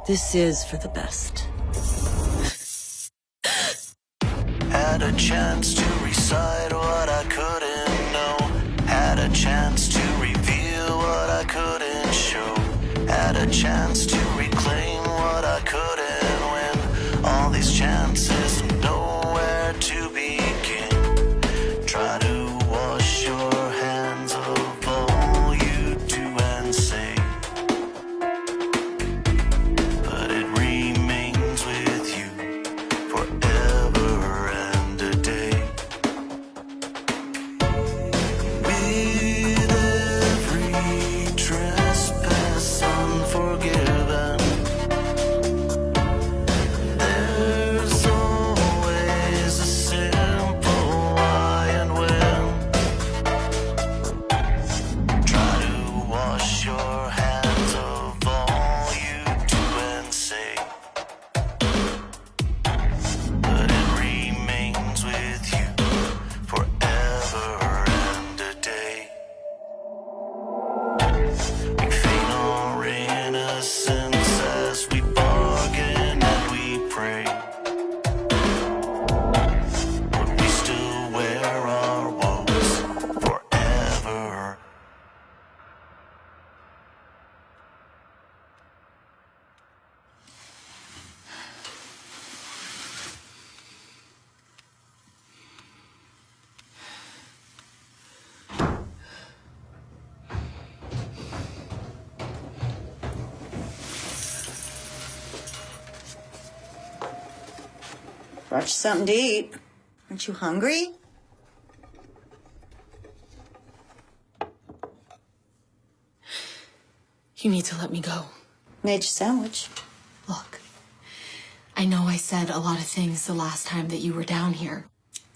This is for the best. Had a chance to recite what I couldn't know. Had a chance to reveal what I couldn't show. Had a chance to reclaim what I couldn't win. All these chances, nowhere to begin. Try to wash your hands of all you do and say, but it remains with you forever and a day. With every trespass unforgiven, there's always a simple why and when. Try to wash your hands of all you do and say, but it remains with you forever and a day. We feign our innocence as we bargain and we pray, but we still wear our woes forever. Brought you something to eat. Aren't you hungry? You need to let me go. Made you a sandwich. Look, I know I said a lot of things the last time that you were down here.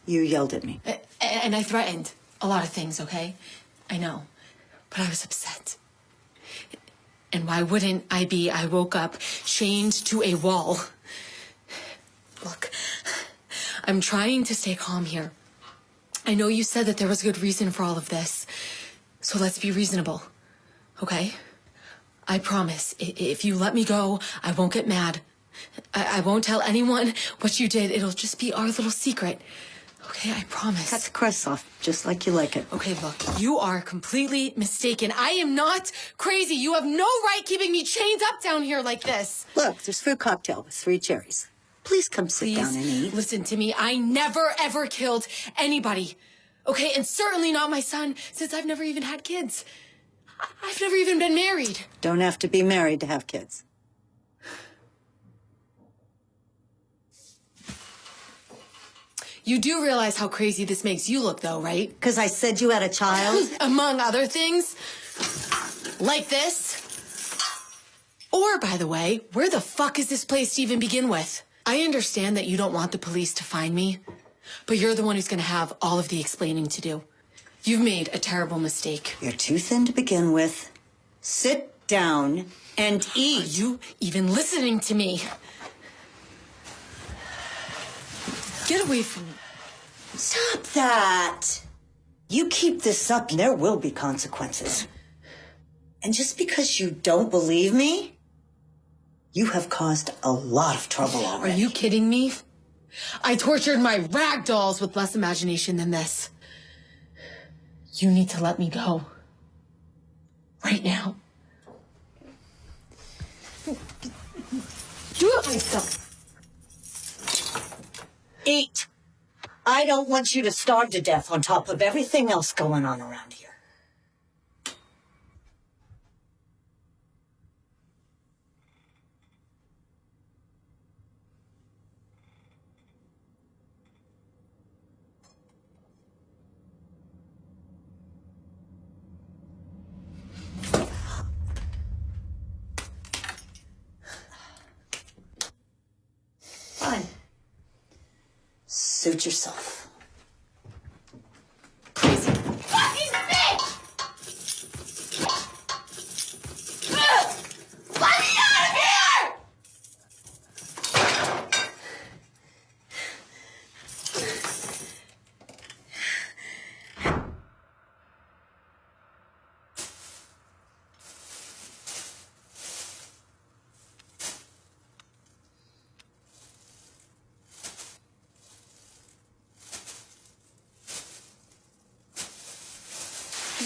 You yelled at me. And I threatened a lot of things, okay? I know. But I was upset. And why wouldn't I be? I woke up chained to a wall. Look, I'm trying to stay calm here. I know you said that there was a good reason for all of this. So let's be reasonable, okay? I promise, if you let me go, I won't get mad. I won't tell anyone what you did. It'll just be our little secret. Okay, I promise. Cut the crust off, just like you like it. Okay, look, you are completely mistaken. I am not crazy. You have no right keeping me chained up down here like this. Look, there's fruit cocktail with 3 cherries. Please come sit down and Please eat. listen to me. I never, ever killed anybody. Okay, and certainly not my son, since I've never even had kids. I've never even been married. Don't have to be married to have kids. You do realize how crazy this makes you look, though, right? Because I said you had a child? Among other things. Like this. Or, by the way, where the fuck is this place to even begin with? I understand that you don't want the police to find me, but you're the one who's gonna have all of the explaining to do. You've made a terrible mistake. You're too thin to begin with. Sit down and Are eat. you even listening to me? Get away from me. Stop that. You keep this up and there will be consequences. And just because you don't believe me, you have caused a lot of trouble Are already. you kidding me? I tortured my rag dolls with less imagination than this. You need to let me go. Right now. Do it myself. Eat. I don't want you to starve to death on top of everything else going on around here. Fine. Suit yourself. Crazy fucking bitch!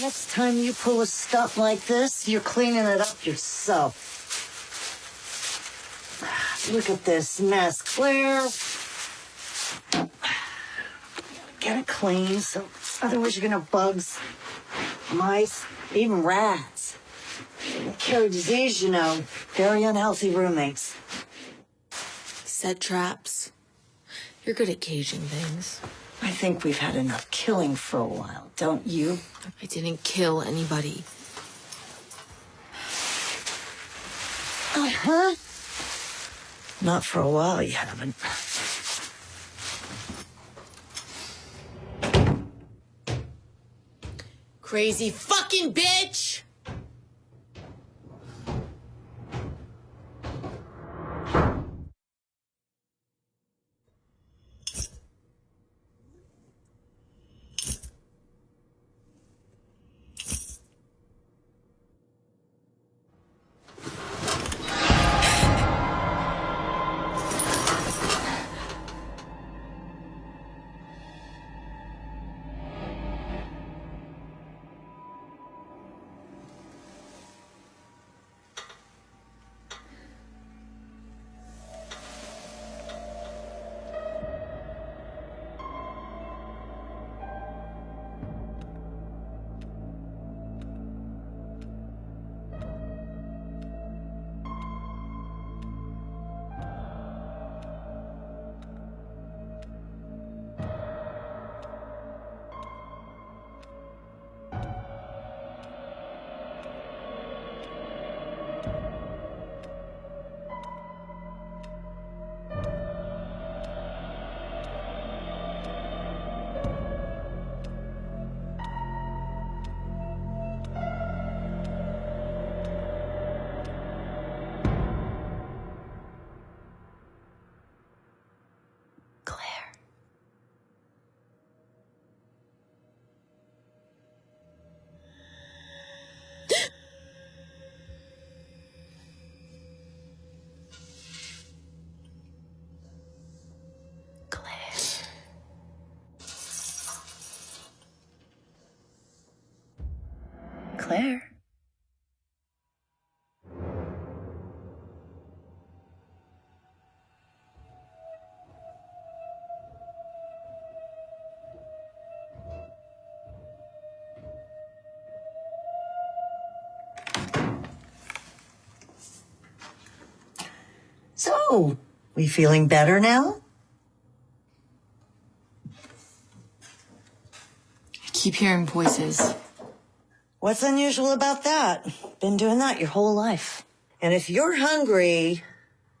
Next time you pull a stunt like this, you're cleaning it up yourself. Look at this mess, Claire. Get it clean, so otherwise you're gonna have bugs, mice, even rats. They carry disease, you know. Very unhealthy roommates. Set traps. You're good at gauging things. I think we've had enough killing for a while, don't you? I didn't kill anybody. Uh-huh. Not for a while, you haven't. Crazy fucking bitch! Claire. So, we feeling better now? I keep hearing voices. What's unusual about that? Been doing that your whole life. And if you're hungry,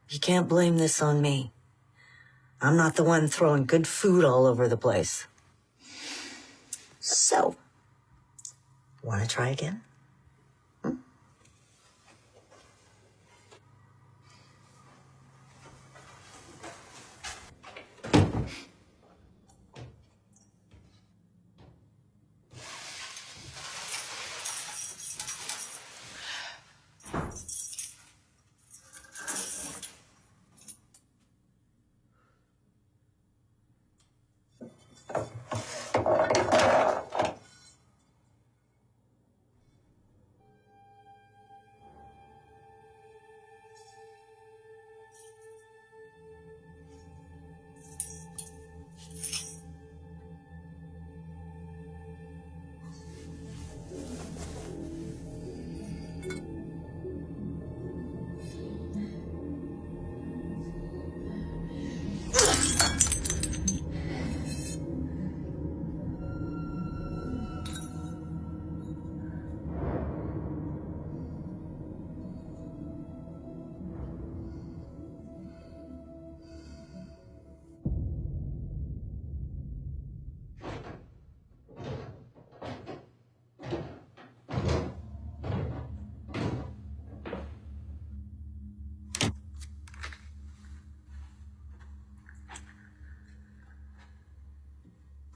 you can't blame this on me. I'm not the one throwing good food all over the place. So, want to try again?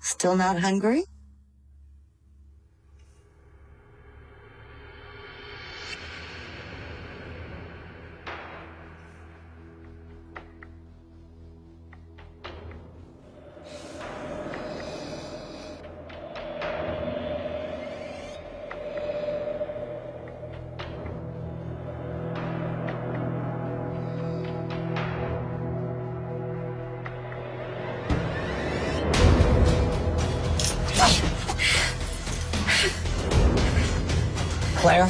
Still not hungry? Claire.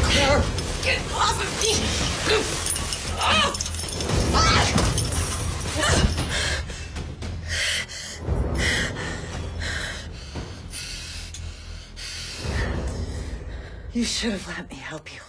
Claire. Get off of me! You should have let me help you.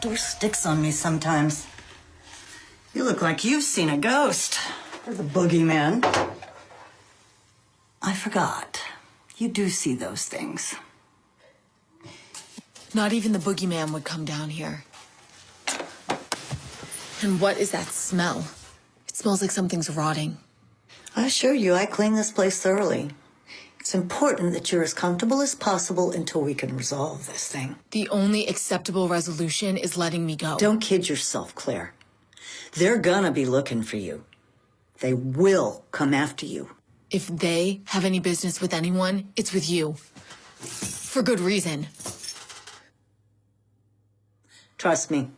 Door sticks on me sometimes. You look like you've seen a ghost. Or the boogeyman. I forgot. You do see those things. Not even the boogeyman would come down here. And what is that smell? It smells like something's rotting. I assure you, I clean this place thoroughly. It's important that you're as comfortable as possible until we can resolve this thing. The only acceptable resolution is letting me go. Don't kid yourself, Claire. They're gonna be looking for you. They will come after you. If they have any business with anyone, it's with you. For good reason. Trust me.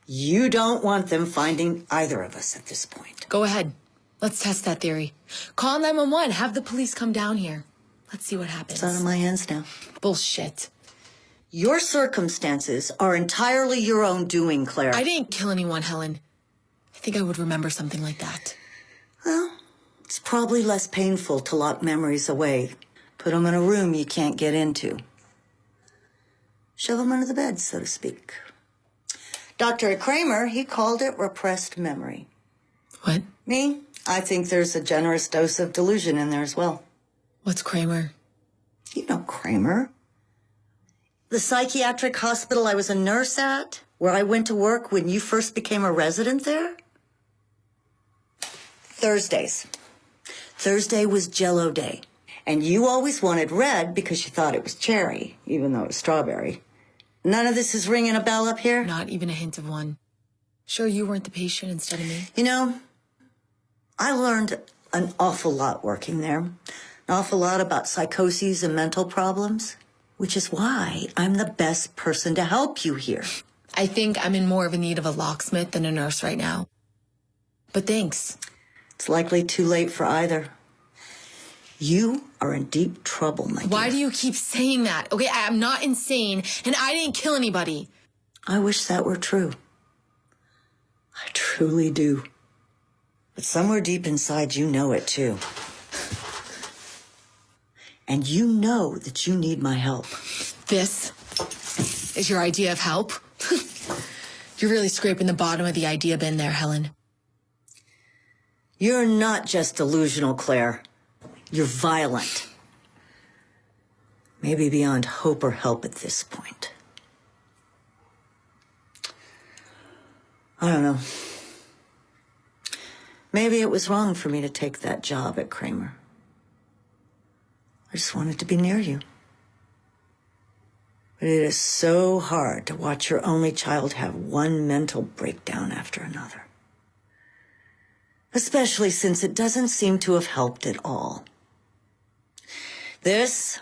You don't want them finding either of us at this point. Go ahead. Let's test that theory. Call 911. Have the police come down here. Let's see what happens. It's out of my hands now. Bullshit. Your circumstances are entirely your own doing, Claire. I didn't kill anyone, Helen. I think I would remember something like that. Well, it's probably less painful to lock memories away. Put them in a room you can't get into. Shove them under the bed, so to speak. Dr. Kramer, he called it repressed memory. What? Me? I think there's a generous dose of delusion in there as well. What's Kramer? You know Kramer. The psychiatric hospital I was a nurse at, where I went to work when you first became a resident there? Thursdays. Thursday was Jell-O Day. And you always wanted red because you thought it was cherry, even though it was strawberry. None of this is ringing a bell up here? Not even a hint of one. Sure you weren't the patient instead of me? You know, I learned an awful lot working there. An awful lot about psychoses and mental problems, which is why I'm the best person to help you here. I think I'm in more of a need of a locksmith than a nurse right now. But thanks. It's likely too late for either. You are in deep trouble, my dear. Why do you keep saying that? Okay, I'm not insane, and I didn't kill anybody. I wish that were true. I truly do. But somewhere deep inside, you know it too. And you know that you need my help. This is your idea of help? You're really scraping the bottom of the idea bin there, Helen. You're not just delusional, Claire. You're violent. Maybe beyond hope or help at this point. I don't know. Maybe it was wrong for me to take that job at Kramer. I just wanted to be near you. But it is so hard to watch your only child have one mental breakdown after another. Especially since it doesn't seem to have helped at all. This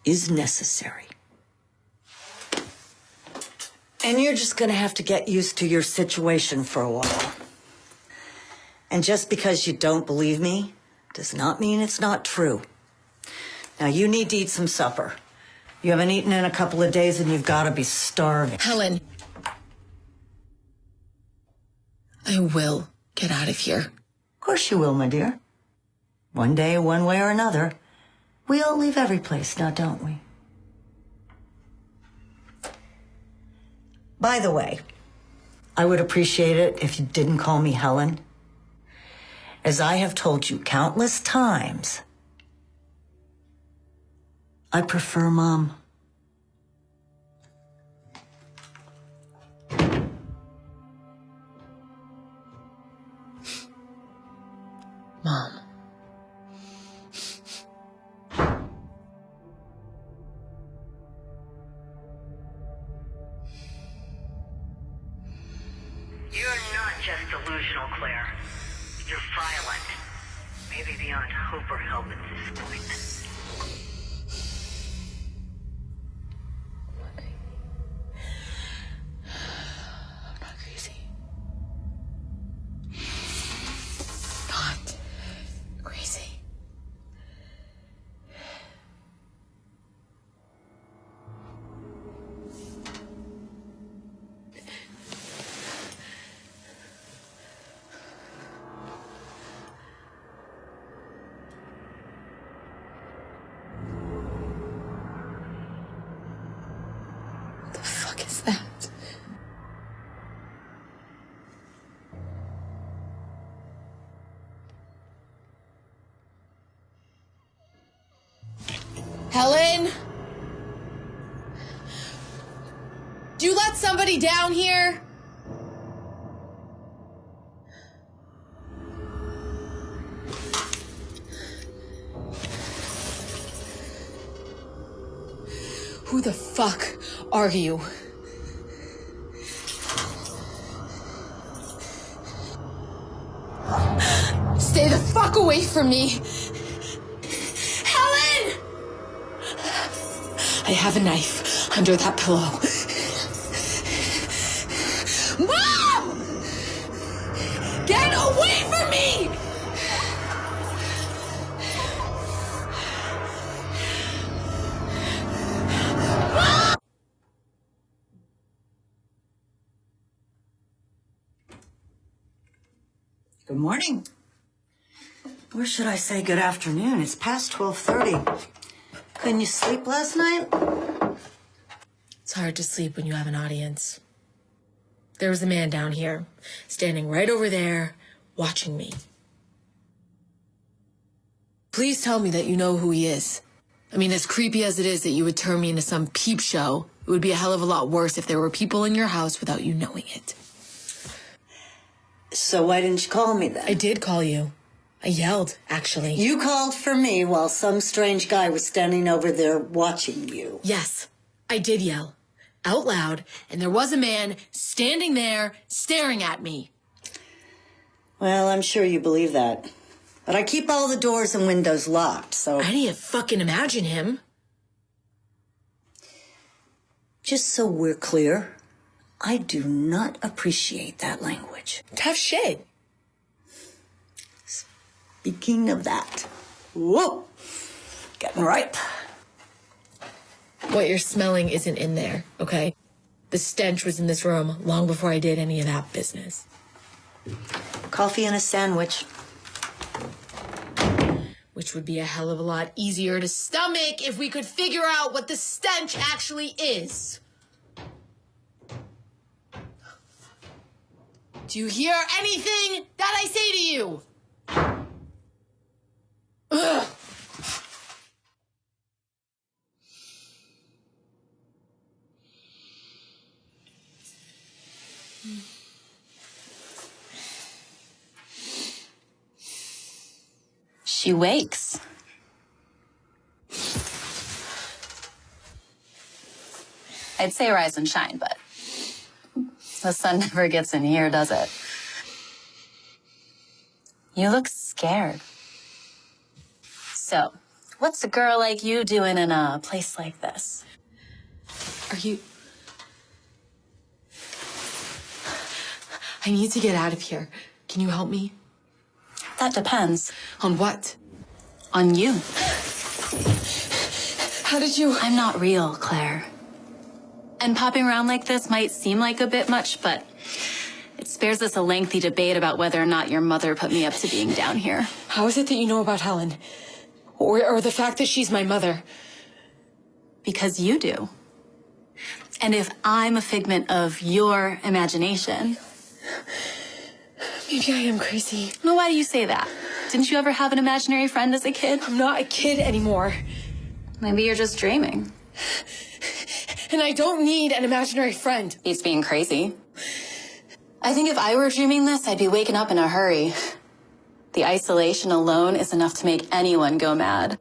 is necessary. And you're just gonna have to get used to your situation for a while. And just because you don't believe me does not mean it's not true. Now, you need to eat some supper. You haven't eaten in a couple of days and you've gotta be starving. Helen. I will get out of here. course you will, my dear. One day, one way or another. We all leave every place now, don't we? By the way, I would appreciate it if you didn't call me Helen. As I have told you countless times, I prefer Mom. Mom. You're not just delusional, Claire. You're violent. Maybe beyond hope or help at this point. I'm not crazy. Not crazy. What the fuck is that? Helen? Do you let somebody down here? Who the fuck are you? Stay the fuck away from me! Helen! I have a knife under that pillow. Mom! Get away from me! Good morning. Or should I say good afternoon? It's past 12:30. Couldn't you sleep last night? It's hard to sleep when you have an audience. There was a man down here, standing right over there, watching me. Please tell me that you know who he is. I mean, as creepy as it is that you would turn me into some peep show, it would be a hell of a lot worse if there were people in your house without you knowing it. So why didn't you call me then? I did call you. I yelled, actually. You called for me while some strange guy was standing over there watching you. Yes, I did yell. Out loud, and there was a man standing there staring at me. Well, I'm sure you believe that. But I keep all the doors and windows locked, so... I didn't fucking imagine him. Just so we're clear, I do not appreciate that language. Tough shit. Speaking of that, whoa, getting ripe. What you're smelling isn't in there, okay? The stench was in this room long before I did any of that business. Coffee and a sandwich. Which would be a hell of a lot easier to stomach if we could figure out what the stench actually is. Do you hear anything that I say to you? Ugh. She wakes. I'd say rise and shine, but the sun never gets in here, does it? You look scared. So, what's a girl like you doing in a place like this? Are you... I need to get out of here. Can you help me? That depends. On what? On you. How did you... I'm not real, Claire. And popping around like this might seem like a bit much, but It spares us a lengthy debate about whether or not your mother put me up to being down here. How is it that you know about Helen? Or the fact that she's my mother? Because you do. And if I'm a figment of your imagination... Maybe I am crazy. Well, why do you say that? Didn't you ever have an imaginary friend as a kid? I'm not a kid anymore. Maybe you're just dreaming. And I don't need an imaginary friend. He's being crazy. I think if I were dreaming this, I'd be waking up in a hurry. The isolation alone is enough to make anyone go mad.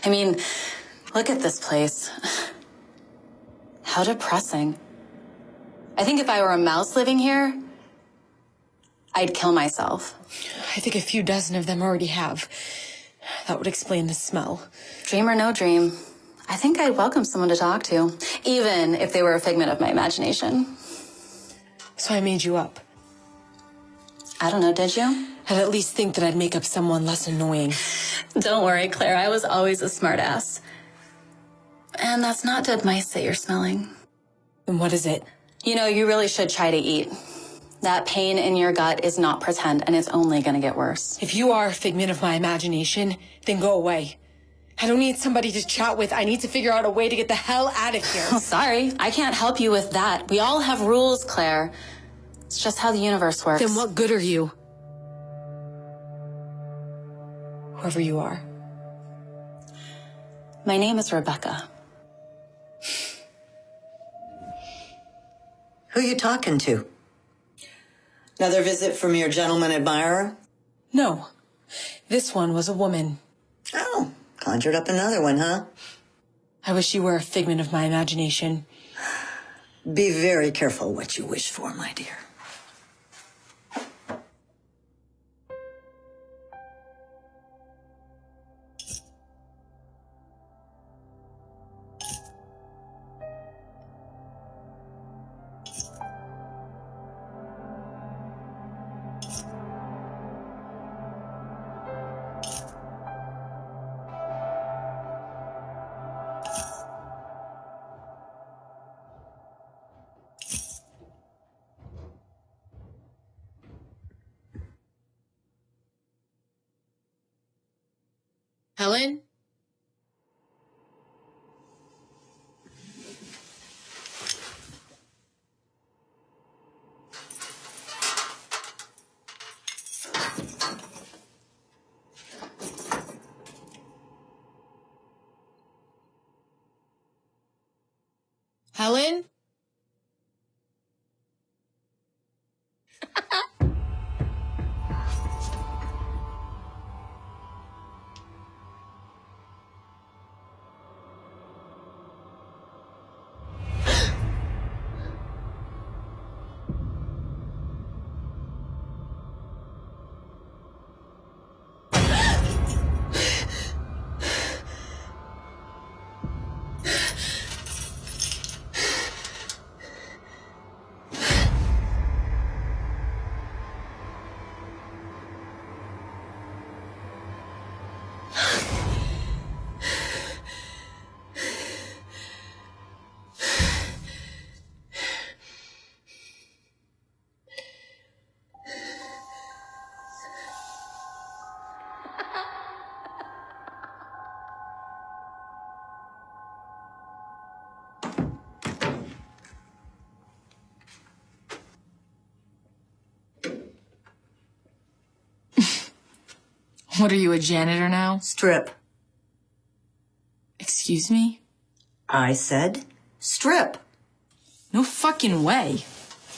I mean, look at this place. How depressing. I think if I were a mouse living here, I'd kill myself. I think a few dozen of them already have. That would explain the smell. Dream or no dream, I think I'd welcome someone to talk to, even if they were a figment of my imagination. So I made you up. I don't know, did you? I'd at least think that I'd make up someone less annoying. Don't worry, Claire, I was always a smartass. And that's not dead mice that you're smelling. Then what is it? You know, you really should try to eat. That pain in your gut is not pretend, and it's only gonna get worse. If you are a figment of my imagination, then go away. I don't need somebody to chat with. I need to figure out a way to get the hell out of here. Sorry, I can't help you with that. We all have rules, Claire. It's just how the universe works. Then what good are you? Whoever you are. My name is Rebecca. Who you talking to? Another visit from your gentleman admirer? No. This one was a woman. Oh, conjured up another one, huh? I wish you were a figment of my imagination. Be very careful what you wish for, my dear. Helen? Helen? What are you, a janitor now? Strip. Excuse me? I said strip. No fucking way.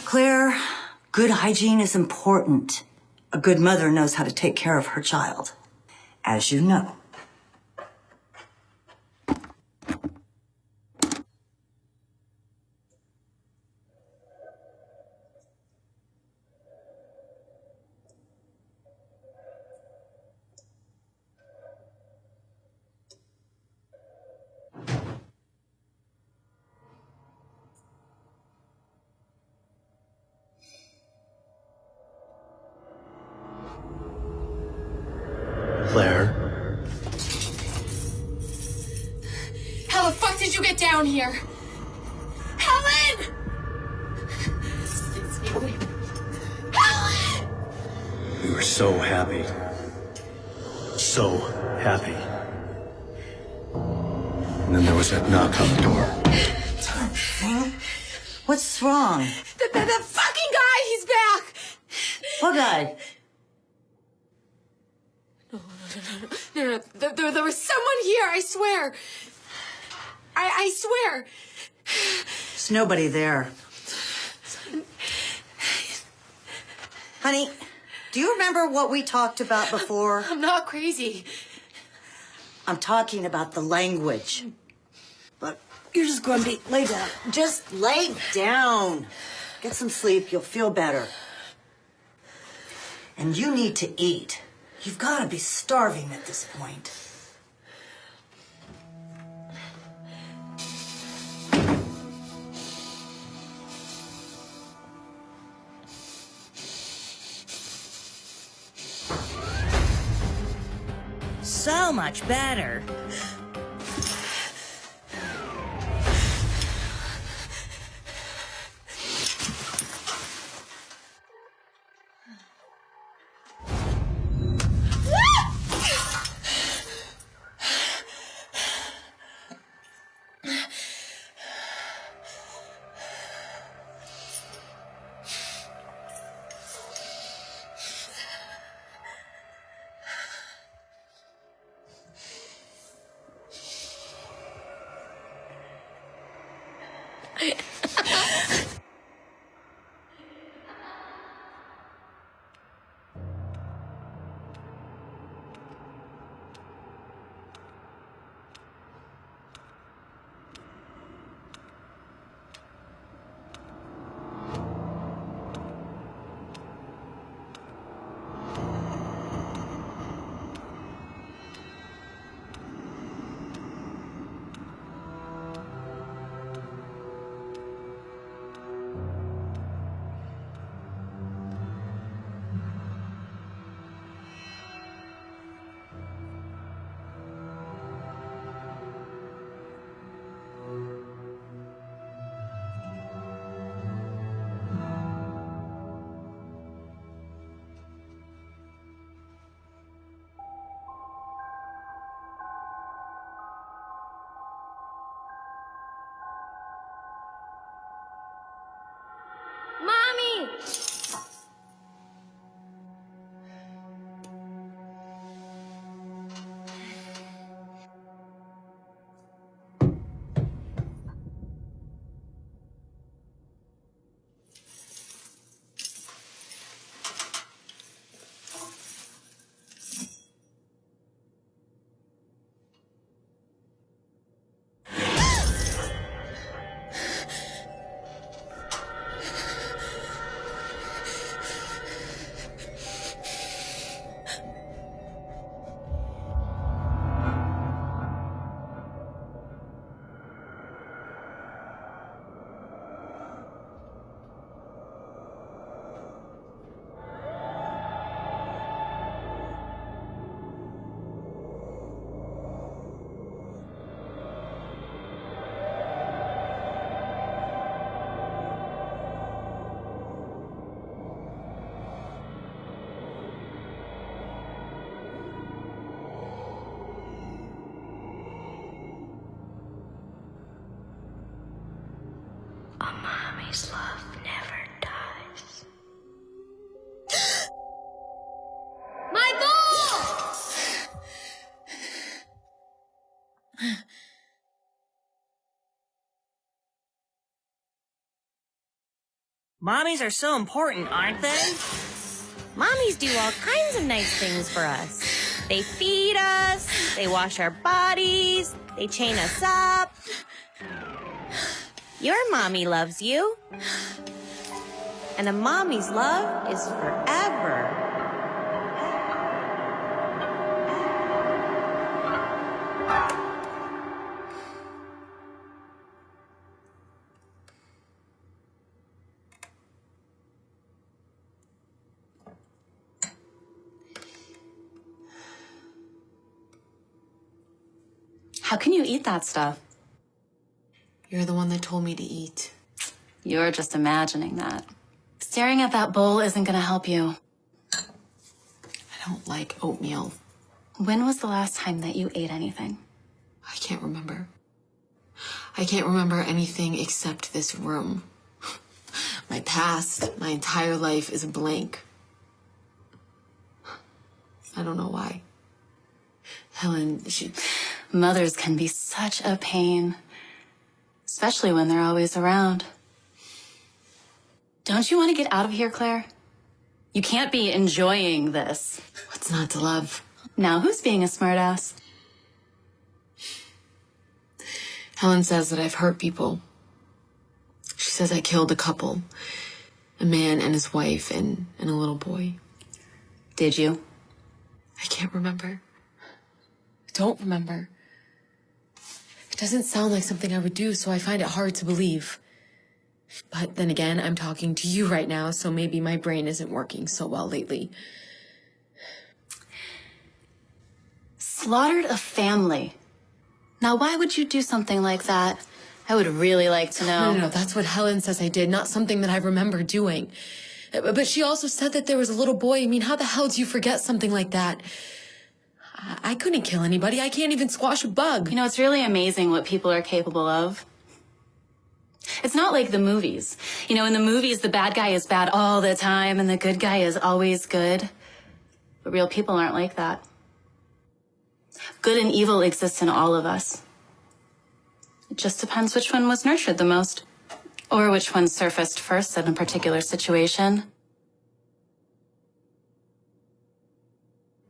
Claire, good hygiene is important. A good mother knows how to take care of her child, as you know. Claire? How the fuck did you get down here? Helen! Please stay away. were so happy. So happy. And then there was that knock on the door. What's wrong? The fucking guy, he's back! What guy? No. There was someone here, I swear. I swear. There's nobody there. Honey, do you remember what we talked about before? I'm not crazy. I'm talking about the language. But you're just grumpy. Lay down. Just lay down. Get some sleep. You'll feel better. And you need to eat. You've got to be starving at this point. So much better. A mommy's love never dies. My ball! Mommies are so important, aren't they? Mommies do all kinds of nice things for us. They feed us, they wash our bodies, they chain us up. Your mommy loves you. And a mommy's love is forever. How can you eat that stuff? You're the one that told me to eat. You're just imagining that. Staring at that bowl isn't gonna help you. I don't like oatmeal. When was the last time that you ate anything? I can't remember. I can't remember anything except this room. My past, my entire life is a blank. I don't know why. Helen, Mothers can be such a pain, especially when they're always around. Don't you want to get out of here, Claire? You can't be enjoying this. What's not to love? Now, who's being a smartass? Helen says that I've hurt people. She says I killed a couple, a man and his wife and a little boy. Did you? I can't remember. I don't remember. It doesn't sound like something I would do, so I find it hard to believe. But then again, I'm talking to you right now, so maybe my brain isn't working so well lately. Slaughtered a family. Now, why would you do something like that? I would really like to know. No, that's what Helen says I did, not something that I remember doing. But she also said that there was a little boy. I mean, how the hell do you forget something like that? I couldn't kill anybody. I can't even squash a bug. You know, it's really amazing what people are capable of. It's not like the movies. You know, in the movies, the bad guy is bad all the time and the good guy is always good. But real people aren't like that. Good and evil exists in all of us. It just depends which one was nurtured the most, or which one surfaced first in a particular situation.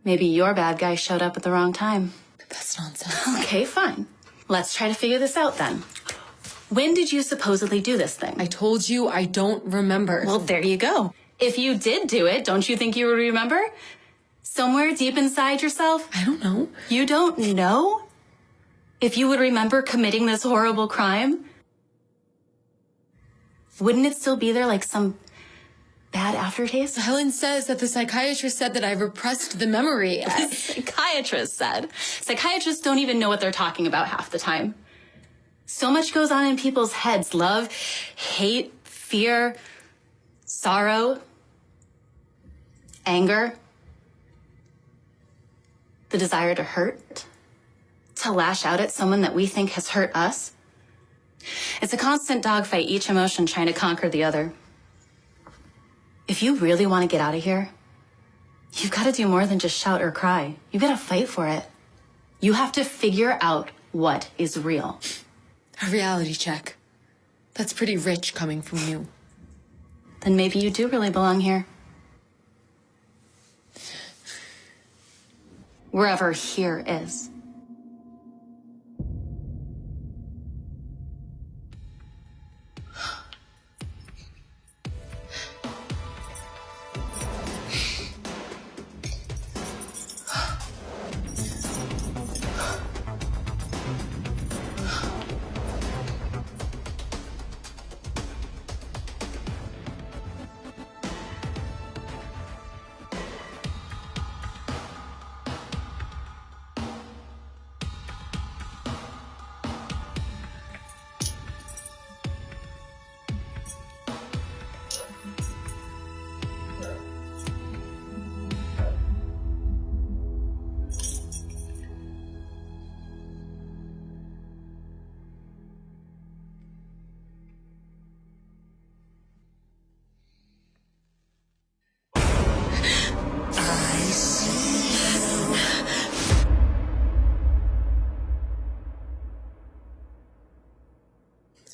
Maybe your bad guy showed up at the wrong time. That's nonsense. Okay, fine. Let's try to figure this out then. When did you supposedly do this thing? I told you I don't remember. Well, there you go. If you did do it, don't you think you would remember? Somewhere deep inside yourself? I don't know. You don't know? If you would remember committing this horrible crime? Wouldn't it still be there like some bad aftertaste? Helen says that the psychiatrist said that I repressed the memory. The psychiatrist said. Psychiatrists don't even know what they're talking about half the time. So much goes on in people's heads. Love, hate, fear, sorrow, anger, the desire to hurt, to lash out at someone that we think has hurt us. It's a constant dogfight, each emotion trying to conquer the other. If you really want to get out of here, you've got to do more than just shout or cry. You've got to fight for it. You have to figure out what is real. A reality check. That's pretty rich coming from you. Then maybe you do really belong here. Wherever here is.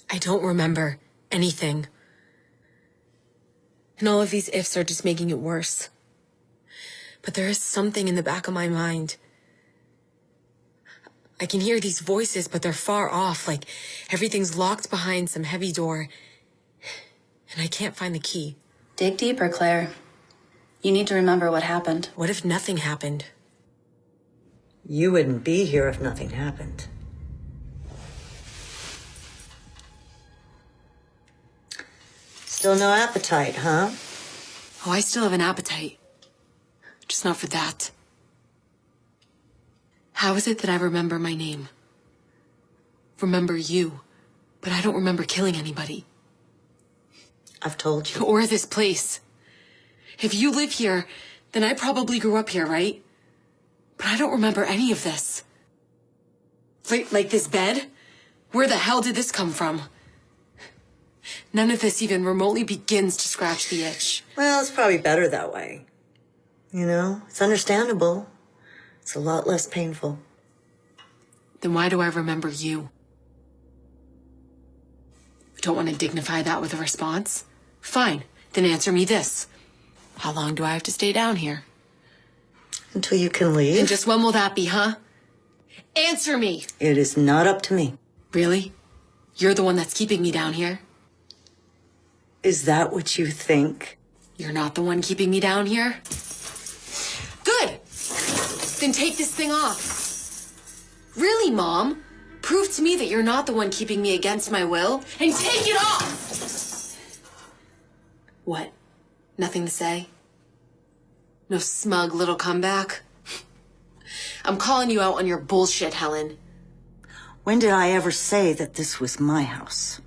I don't remember anything. And all of these ifs are just making it worse. But there is something in the back of my mind. I can hear these voices, but they're far off, like everything's locked behind some heavy door. And I can't find the key. Dig deeper, Claire. You need to remember what happened. What if nothing happened? You wouldn't be here if nothing happened. Still no appetite, huh? Oh, I still have an appetite. Just not for that. How is it that I remember my name? Remember you, but I don't remember killing anybody. I've told you. Or this place. If you live here, then I probably grew up here, right? But I don't remember any of this. Like this bed? Where the hell did this come from? None of this even remotely begins to scratch the itch. Well, it's probably better that way. You know, it's understandable. It's a lot less painful. Then why do I remember you? Don't want to dignify that with a response? Fine, then answer me this. How long do I have to stay down here? Until you can leave. And just when will that be, huh? Answer me! It is not up to me. Really? You're the one that's keeping me down here? Is that what you think? You're not the one keeping me down here? Good! Then take this thing off. Really, Mom? Prove to me that you're not the one keeping me against my will, and take it off! What? Nothing to say? No smug little comeback? I'm calling you out on your bullshit, Helen. When did I ever say that this was my house?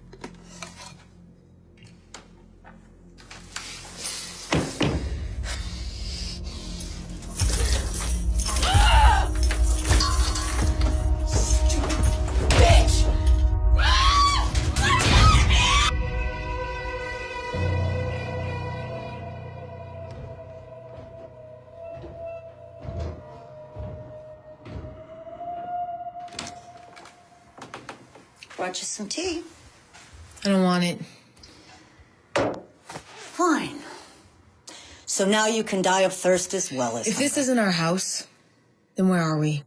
Brought you some tea. I don't want it. Fine. So now you can die of thirst as well as If this hunger. isn't our house, then where are we?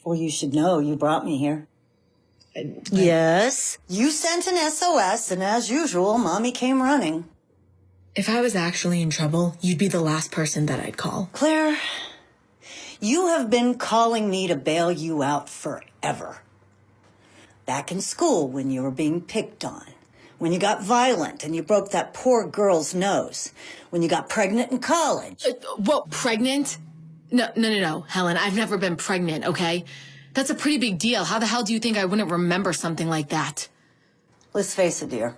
Well, you should know you brought me here. Yes. You sent an SOS, and as usual, Mommy came running. If I was actually in trouble, you'd be the last person that I'd call. Claire, you have been calling me to bail you out forever. Back in school when you were being picked on. When you got violent and you broke that poor girl's nose. When you got pregnant in college. What, pregnant? No, Helen, I've never been pregnant, okay? That's a pretty big deal. How the hell do you think I wouldn't remember something like that? Let's face it, dear.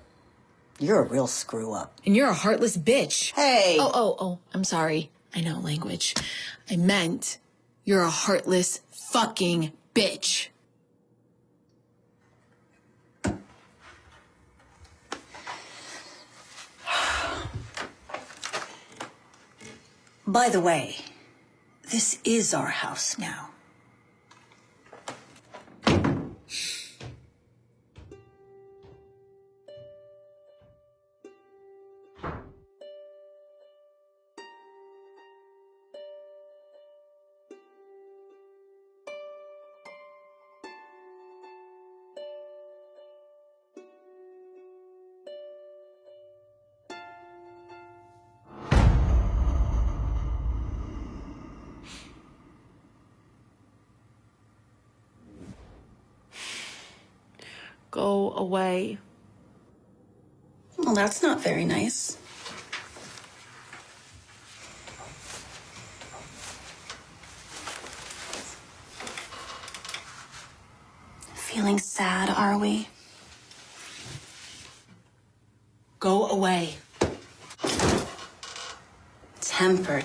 You're a real screw-up. And you're a heartless bitch. Hey! Oh, I'm sorry. I know language. I meant you're a heartless fucking bitch. By the way, this is our house now. Go away. Well, that's not very nice. Feeling sad, are we? Go away. Temper.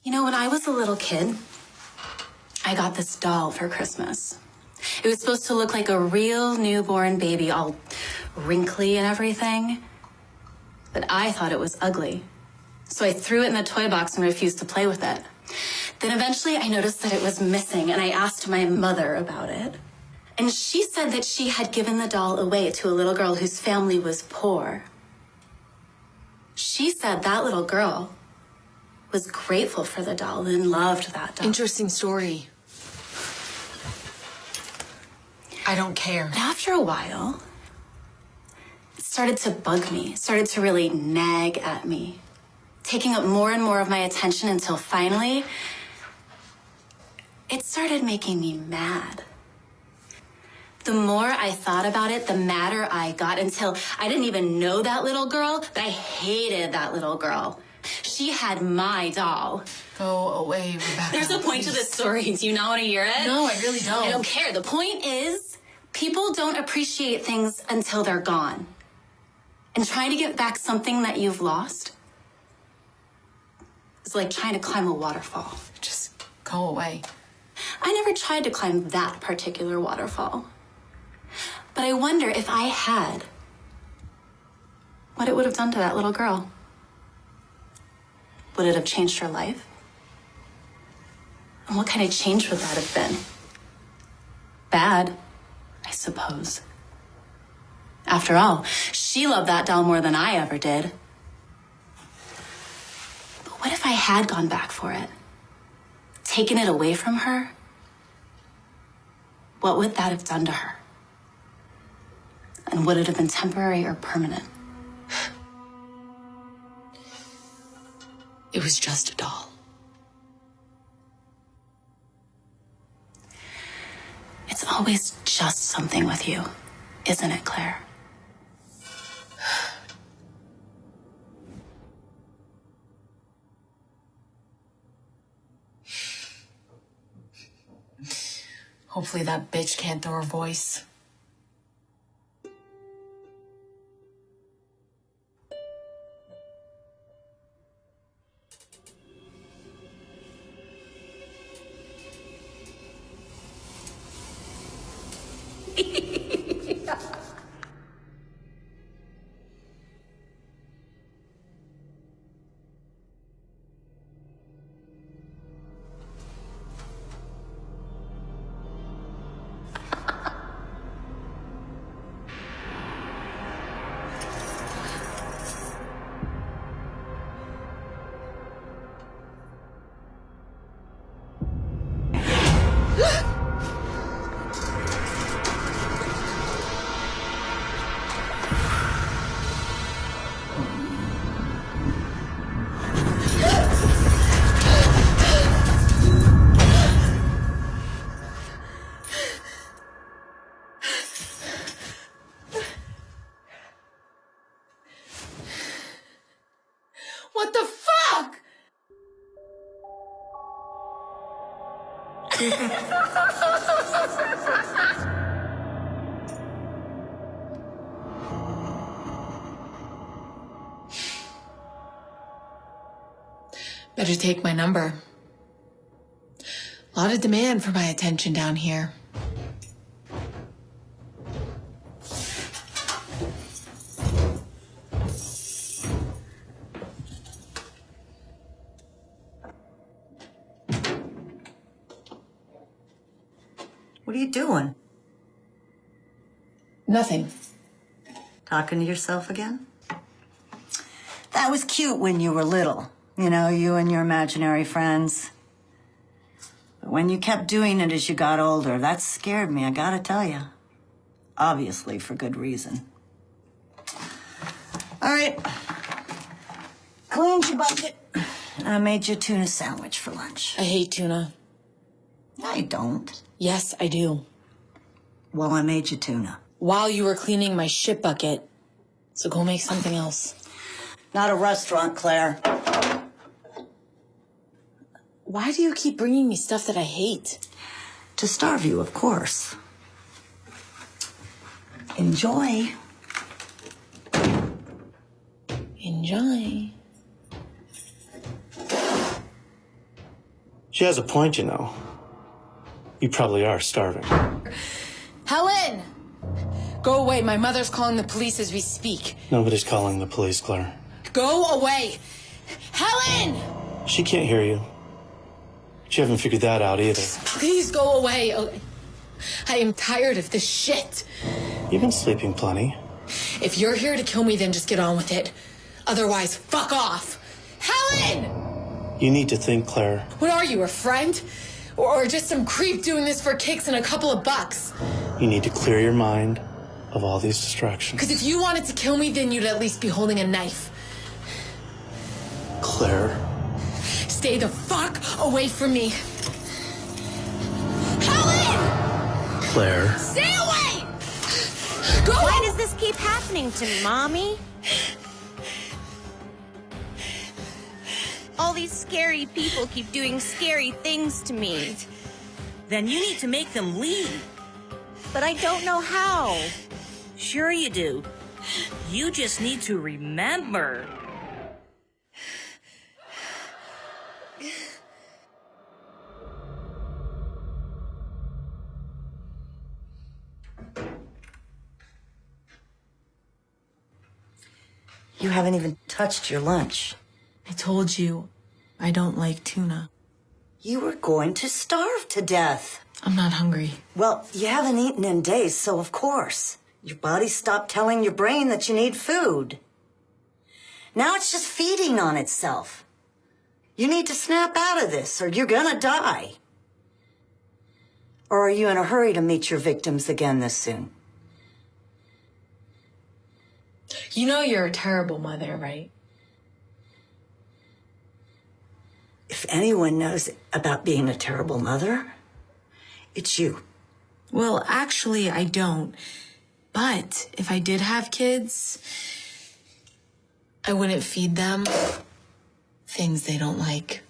You know, when I was a little kid, I got this doll for Christmas. It was supposed to look like a real newborn baby, all wrinkly and everything. But I thought it was ugly. So I threw it in the toy box and refused to play with it. Then eventually I noticed that it was missing, and I asked my mother about it. And she said that she had given the doll away to a little girl whose family was poor. She said that little girl was grateful for the doll and loved that doll. Interesting story. I don't care. But after a while, it started to bug me, started to really nag at me, taking up more and more of my attention until finally, it started making me mad. The more I thought about it, the madder I got, until I didn't even know that little girl, but I hated that little girl. She had my doll. Go away, Rebecca. There's a point to this story. Do you not want to hear it? No, I really don't. I don't care. The point is, people don't appreciate things until they're gone. And trying to get back something that you've lost is like trying to climb a waterfall. Just go away. I never tried to climb that particular waterfall. But I wonder if I had, what it would have done to that little girl. Would it have changed her life? And what kind of change would that have been? Bad, I suppose. After all, she loved that doll more than I ever did. But what if I had gone back for it? Taken it away from her? What would that have done to her? And would it have been temporary or permanent? It was just a doll. It's always just something with you, isn't it, Claire? Hopefully that bitch can't throw her voice. What the fuck? Better take my number. A lot of demand for my attention down here. What are you doing? Nothing. Talking to yourself again? That was cute when you were little. You know, you and your imaginary friends. But when you kept doing it as you got older, that scared me, I gotta tell you. Obviously, for good reason. All right. Cleaned your bucket. I made you a tuna sandwich for lunch. I hate tuna. I don't. Yes, I do. Well, I made you tuna. While you were cleaning my shit bucket. So go make something else. Not a restaurant, Claire. Why do you keep bringing me stuff that I hate? To starve you, of course. Enjoy. Enjoy. She has a point, you know. You probably are starving. Helen! Go away. My mother's calling the police as we speak. Nobody's calling the police, Claire. Go away. Helen! She can't hear you. She haven't figured that out either. Please go away. I am tired of this shit. You've been sleeping plenty. If you're here to kill me, then just get on with it. Otherwise, fuck off. Helen! You need to think, Claire. What are you, a friend? Or just some creep doing this for kicks and a couple of bucks? You need to clear your mind of all these distractions. Because if you wanted to kill me, then you'd at least be holding a knife. Claire. Stay the fuck away from me. Helen! Claire. Stay away! Go! Why does this keep happening to me, Mommy? All these scary people keep doing scary things to me. Then you need to make them leave. But I don't know how. Sure you do. You just need to remember. You haven't even touched your lunch. I told you, I don't like tuna. You were going to starve to death. I'm not hungry. Well, you haven't eaten in days, so of course. Your body stopped telling your brain that you need food. Now it's just feeding on itself. You need to snap out of this, or you're gonna die. Or are you in a hurry to meet your victims again this soon? You know you're a terrible mother, right? If anyone knows about being a terrible mother, it's you. Well, actually, I don't. But if I did have kids, I wouldn't feed them things they don't like.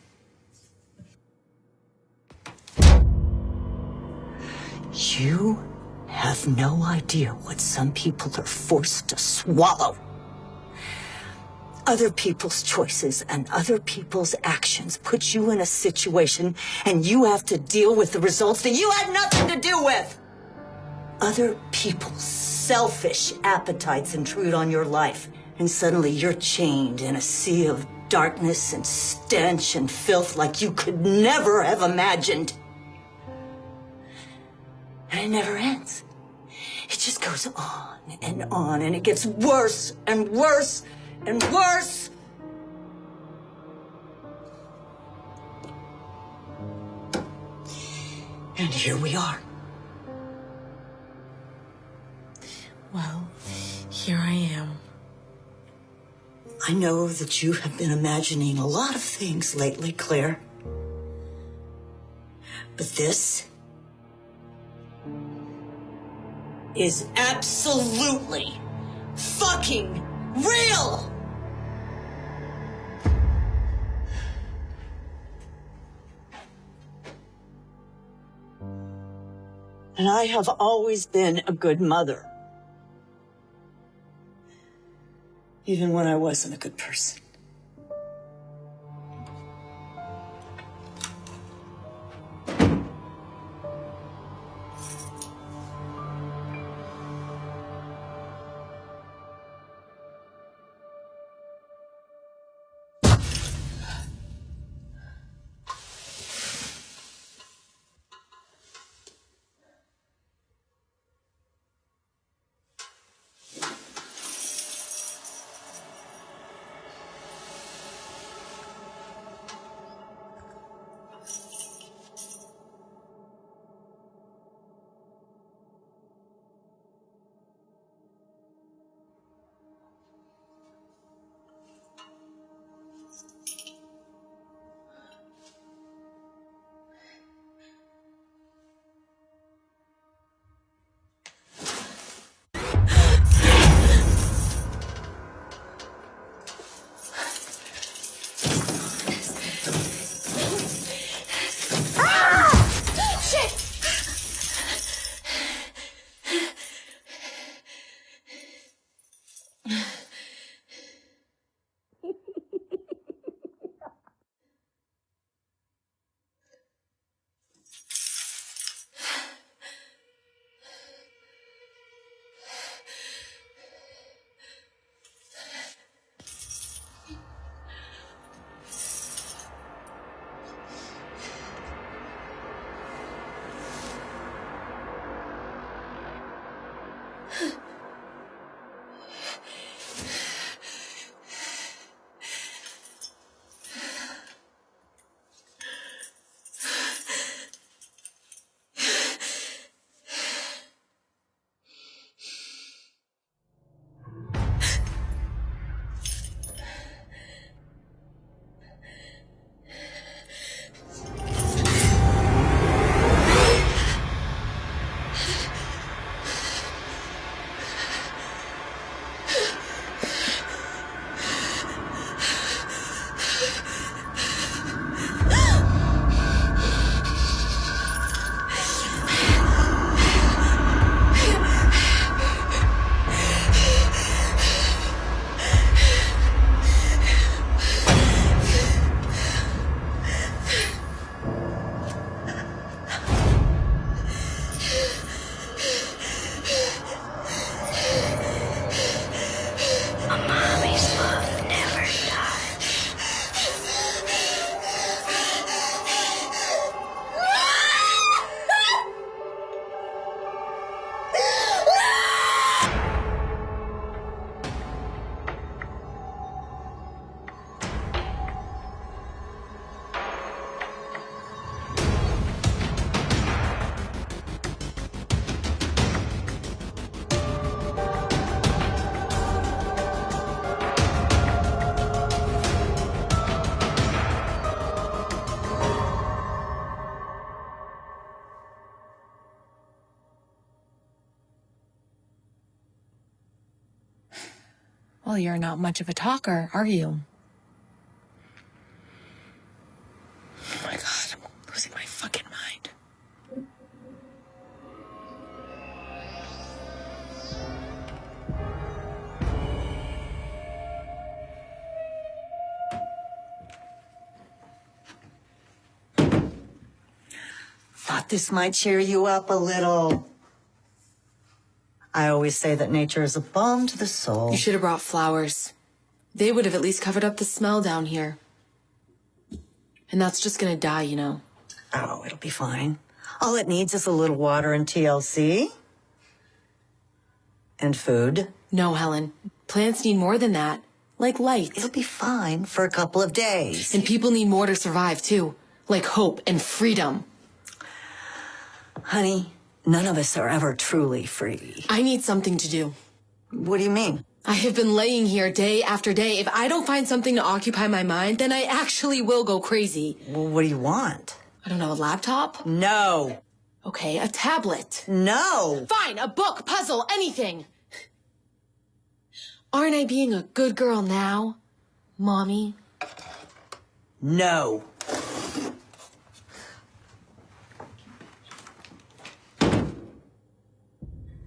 You have no idea what some people are forced to swallow. Other people's choices and other people's actions put you in a situation and you have to deal with the results that you had nothing to do with. Other people's selfish appetites intrude on your life, and suddenly you're chained in a sea of darkness and stench and filth like you could never have imagined. And it never ends. It just goes on, and it gets worse and worse and worse. And here we are. Well, here I am. I know that you have been imagining a lot of things lately, Claire. But this is absolutely fucking real! And I have always been a good mother. Even when I wasn't a good person. Well, you're not much of a talker, are you? Oh my God, I'm losing my fucking mind. Thought this might cheer you up a little. I always say that nature is a balm to the soul. You should have brought flowers. They would have at least covered up the smell down here. And that's just gonna die, you know. Oh, it'll be fine. All it needs is a little water and TLC. And food. No, Helen. Plants need more than that. Like light. It'll be fine for a couple of days. And people need more to survive, too. Like hope and freedom. Honey, none of us are ever truly free. I need something to do. What do you mean? I have been laying here day after day. If I don't find something to occupy my mind, then I actually will go crazy. Well, what do you want? I don't know, a laptop? No. Okay, a tablet. No. Fine, a book, puzzle, anything. Aren't I being a good girl now, Mommy? No.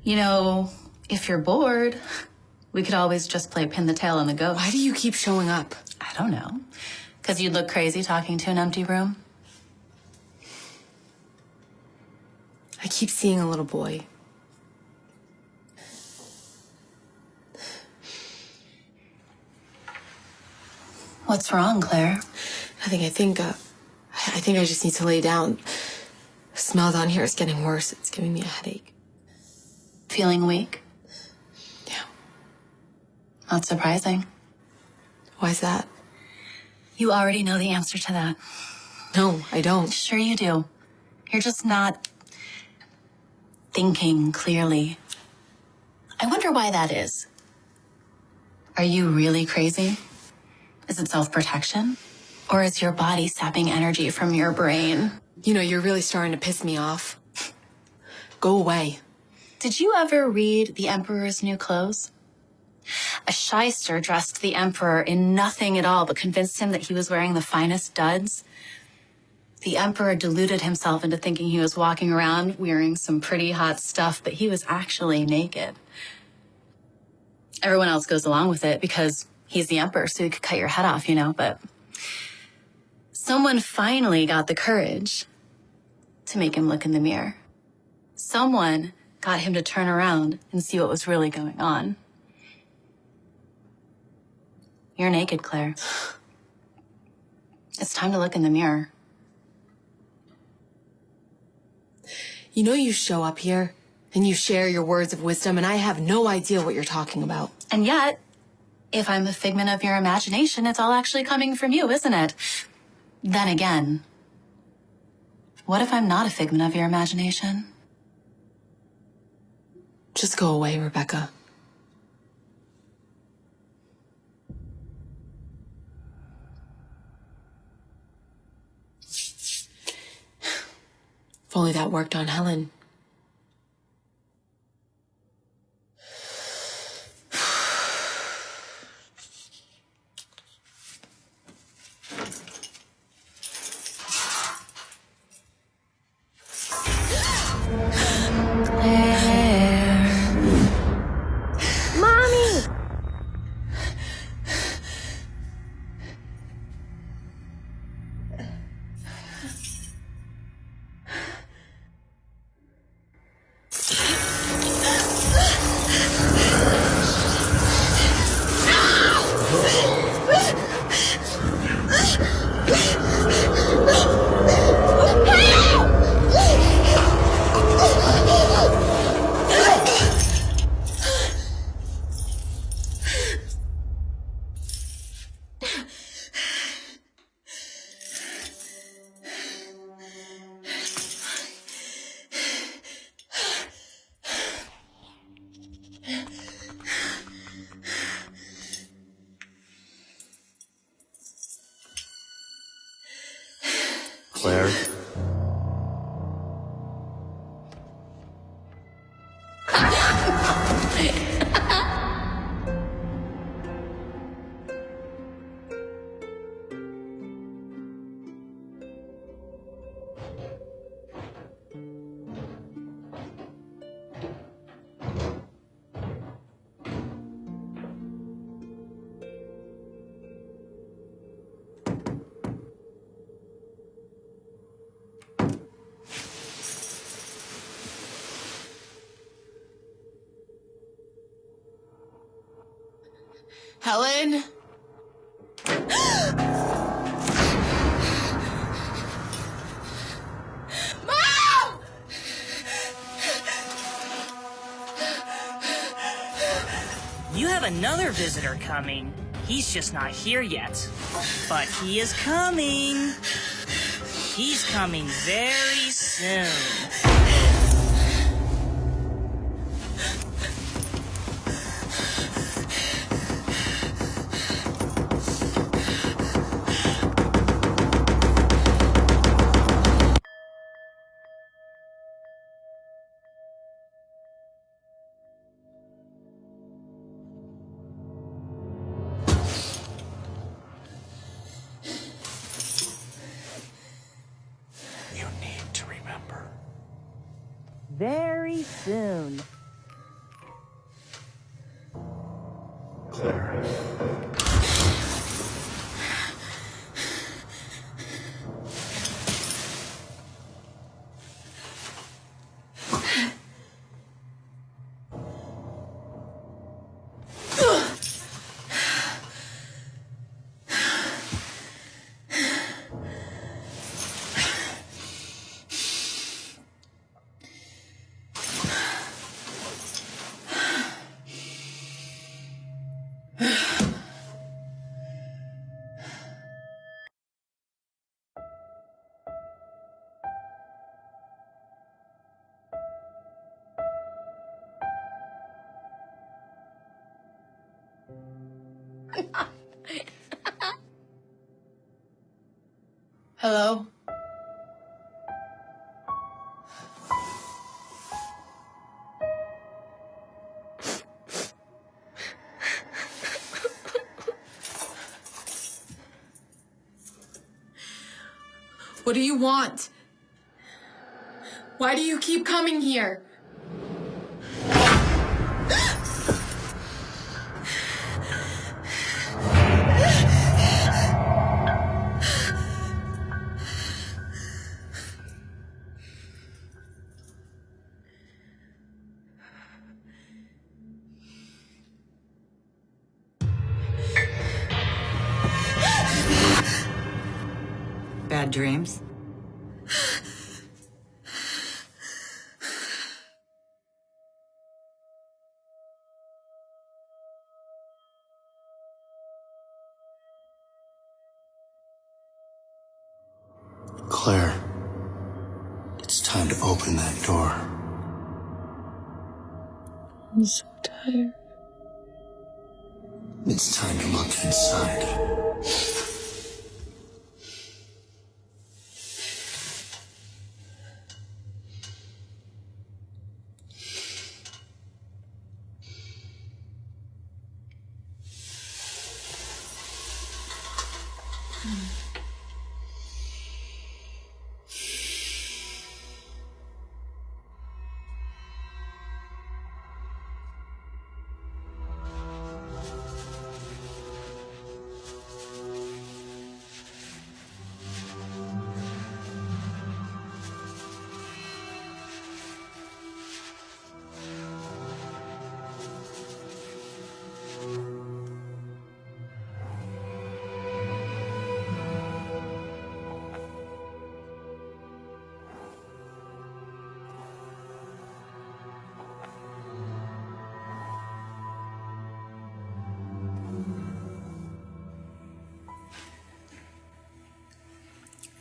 You know, if you're bored, we could always just play pin the tail on the ghost. Why do you keep showing up? I don't know. Because you'd look crazy talking to an empty room. I keep seeing a little boy. What's wrong, Claire? Nothing. I think I just need to lay down. The smell down here is getting worse. It's giving me a headache. Feeling weak? Yeah. Not surprising. Why's that? You already know the answer to that. No, I don't. Sure you do. You're just not thinking clearly. I wonder why that is. Are you really crazy? Is it self-protection? Or is your body sapping energy from your brain? You know, you're really starting to piss me off. Go away. Did you ever read The Emperor's New Clothes? A shyster dressed the emperor in nothing at all, but convinced him that he was wearing the finest duds. The emperor deluded himself into thinking he was walking around wearing some pretty hot stuff, but he was actually naked. Everyone else goes along with it because he's the emperor, so he could cut your head off, you know, but someone finally got the courage to make him look in the mirror. Someone got him to turn around and see what was really going on. You're naked, Claire. It's time to look in the mirror. You know you show up here and you share your words of wisdom and I have no idea what you're talking about. And yet, if I'm a figment of your imagination, it's all actually coming from you, isn't it? Then again, what if I'm not a figment of your imagination? Just go away, Rebecca. If only that worked on Helen. Helen? Mom! You have another visitor coming. He's just not here yet. But he is coming. He's coming very soon. You need to remember. Very soon. Claire. Hello? What do you want? Why do you keep coming here? Bad dreams? Claire, it's time to open that door. I'm so tired. It's time to look inside.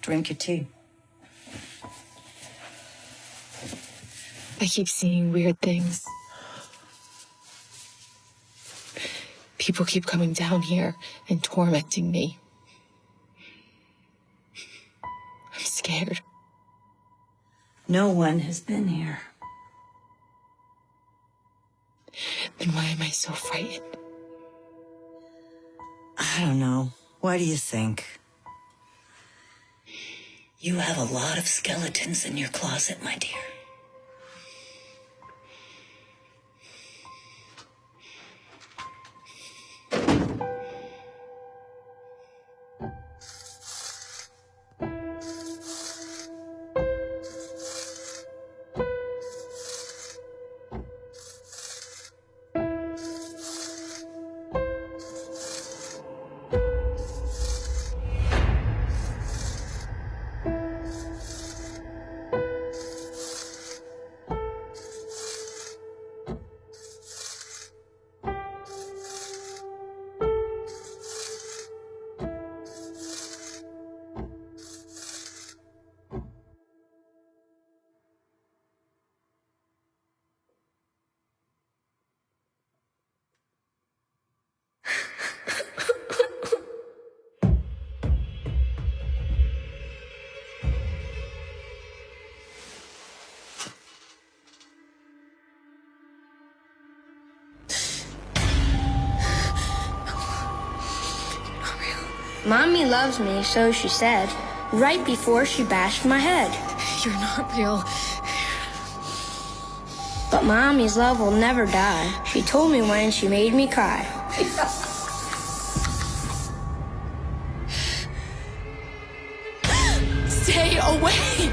Drink your tea. I keep seeing weird things. People keep coming down here and tormenting me. I'm scared. No one has been here. Then why am I so frightened? I don't know. Why do you think? You have a lot of skeletons in your closet, my dear. Mommy loves me, so she said, right before she bashed my head. You're not real. But Mommy's love will never die. She told me when she made me cry. Stay away!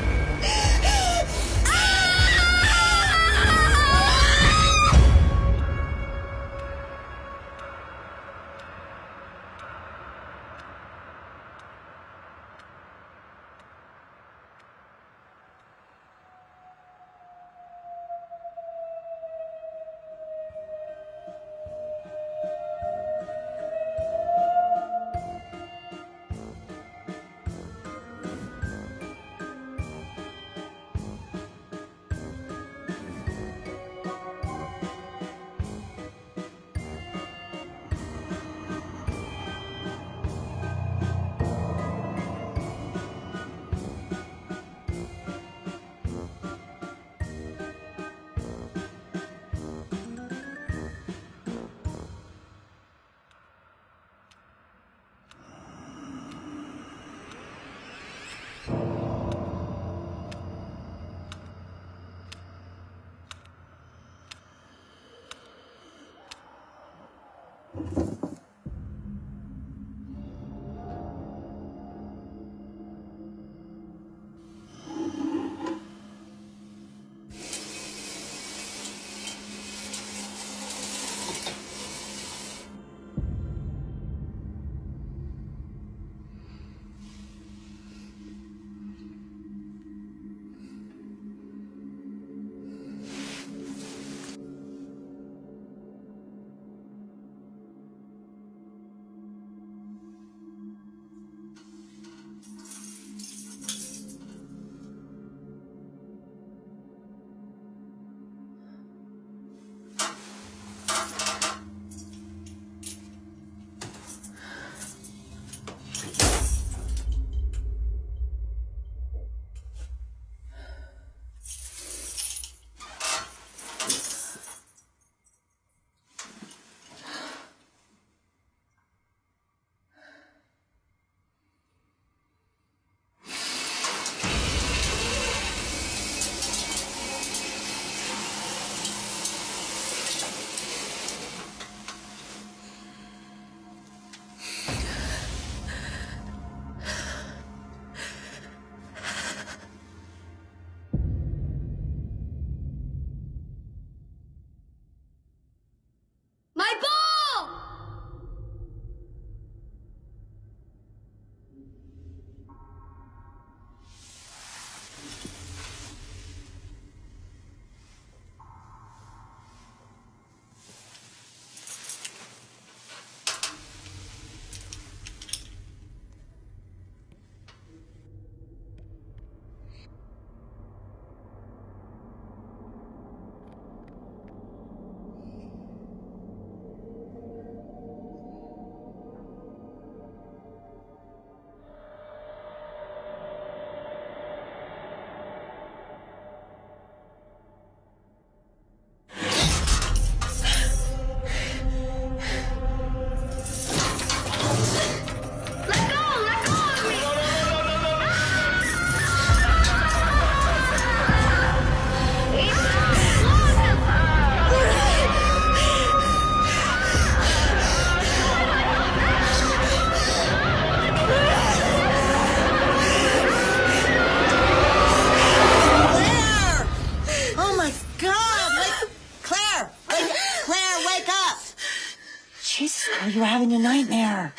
You were having a nightmare.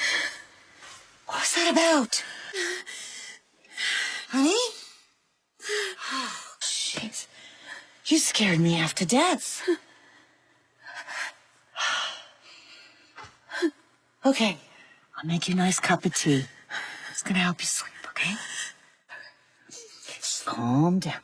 What was that about? Honey? Oh, jeez. You scared me half to death. Okay, I'll make you a nice cup of tea. It's gonna help you sleep, okay? Just calm down.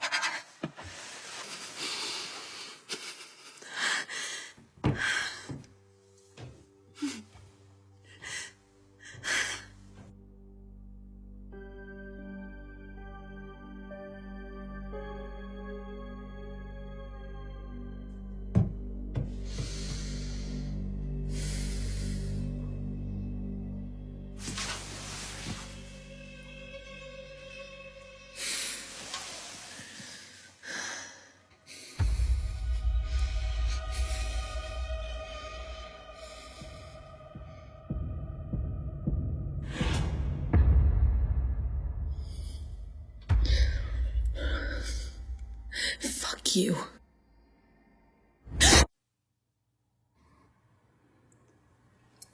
Fuck you.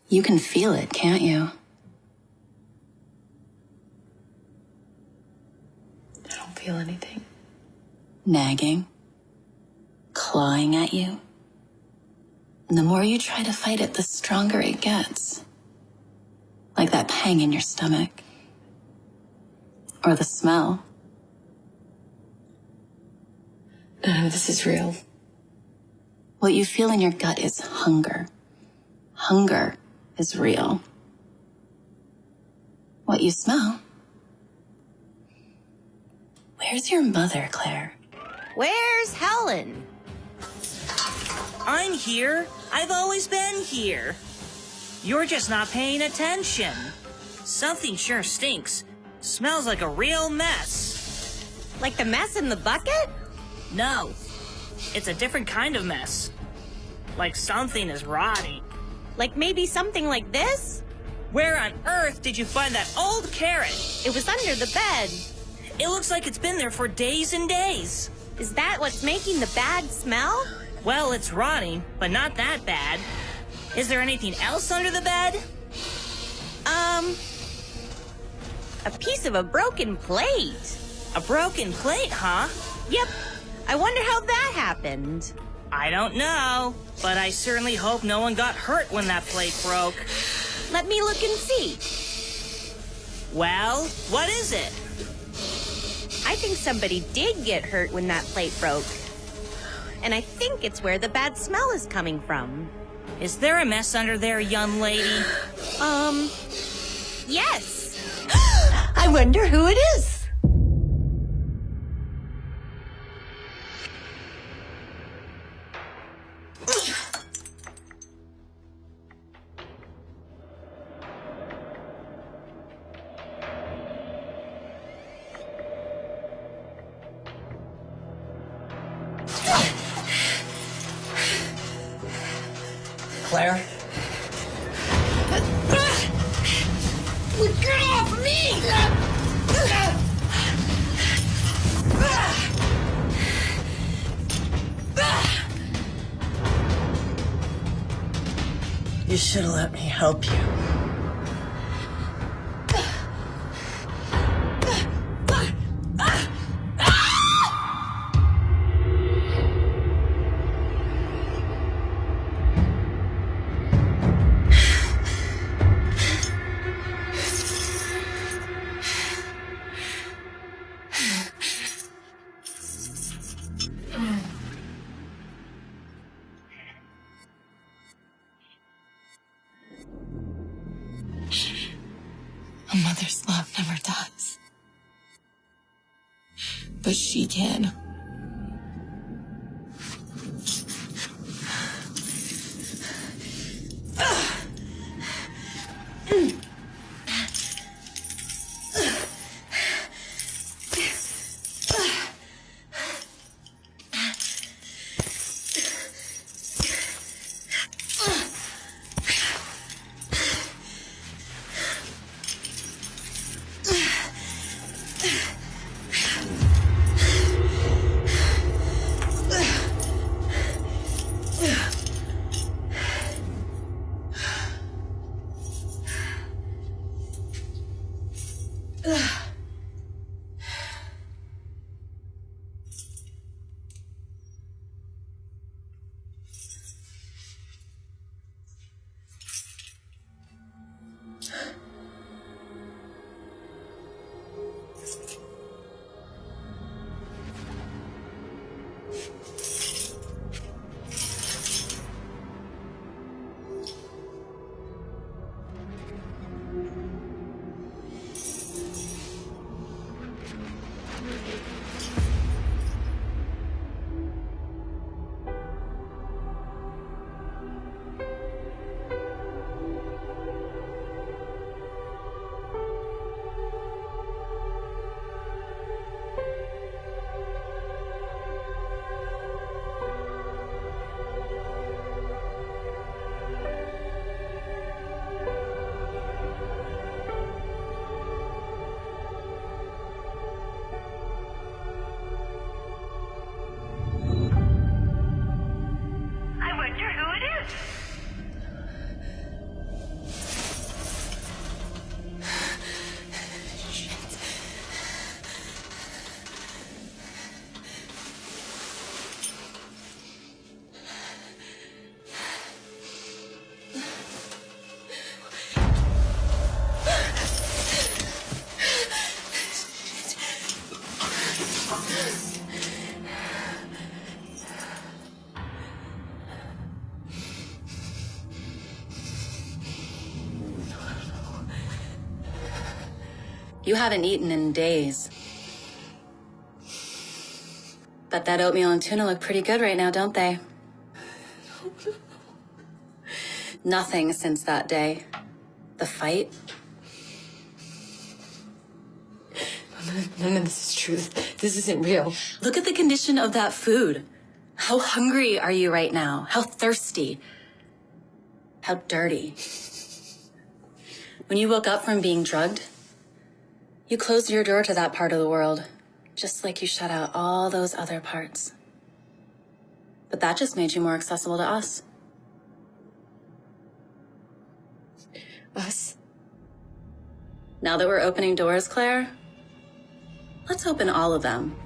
You can feel it, can't you? I don't feel anything. Nagging, clawing at you. And the more you try to fight it, the stronger it gets. Like that pang in your stomach. Or the smell. None of this is real. What you feel in your gut is hunger. Hunger is real. What you smell? Where's your mother, Claire? Where's Helen? I'm here. I've always been here. You're just not paying attention. Something sure stinks. Smells like a real mess. Like the mess in the bucket? No, it's a different kind of mess. Like something is rotting. Like maybe something like this? Where on earth did you find that old carrot? It was under the bed. It looks like it's been there for days and days. Is that what's making the bad smell? Well, it's rotting, but not that bad. Is there anything else under the bed? A piece of a broken plate. A broken plate, huh? Yep. I wonder how that happened. I don't know, but I certainly hope no one got hurt when that plate broke. Let me look and see. Well, what is it? I think somebody did get hurt when that plate broke. And I think it's where the bad smell is coming from. Is there a mess under there, young lady? Yes. I wonder who it is. Claire? Get off me! You should have let me help you. A mother's love never dies. But she can. You haven't eaten in days. Bet that oatmeal and tuna look pretty good right now, don't they? Nothing since that day. The fight. None of this is true. This isn't real. Look at the condition of that food. How hungry are you right now? How thirsty? How dirty? When you woke up from being drugged, you closed your door to that part of the world, just like you shut out all those other parts. But that just made you more accessible to us. Us? Now that we're opening doors, Claire, let's open all of them.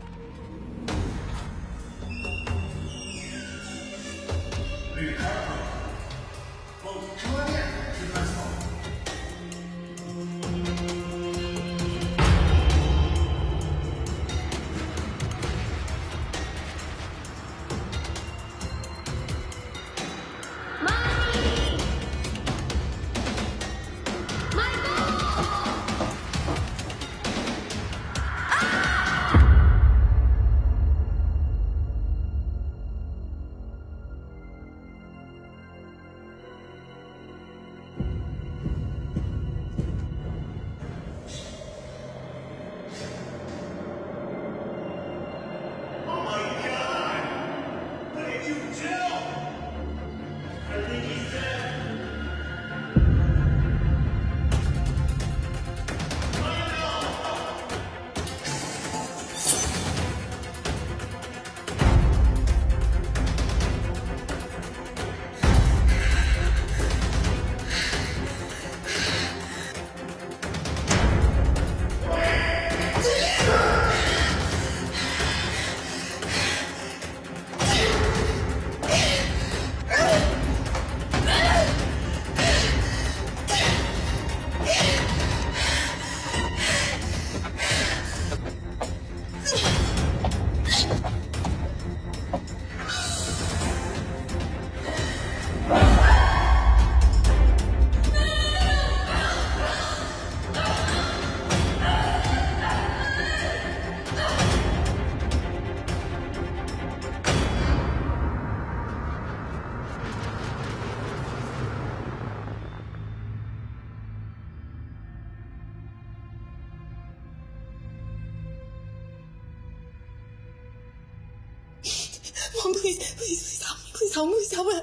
Mom, please help me. Please help me. Please help me.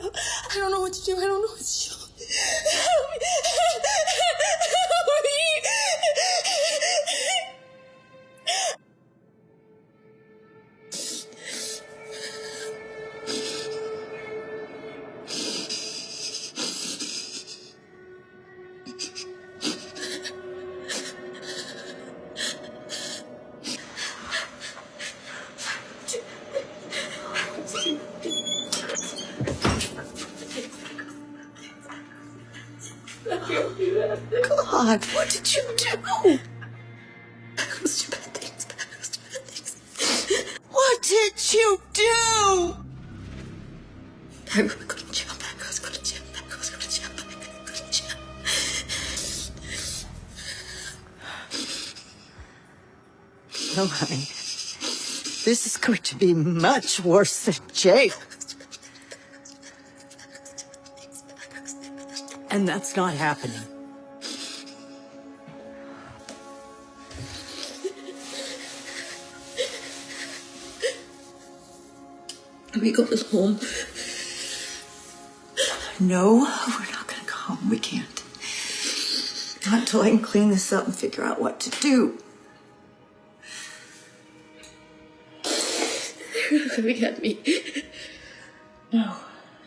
I don't know what to do. I don't know what to do. Help me. Help me. God, what did you do? Those two bad things. Those two bad things. What did you do? I was going to jail. I was going to jail. I was going to jail. I was going to jail. No, honey. This is going to be much worse than jail. And that's not happening. Are we going home? No, we're not going to go home. We can't. Not until I can clean this up and figure out what to do. They're coming at me. No,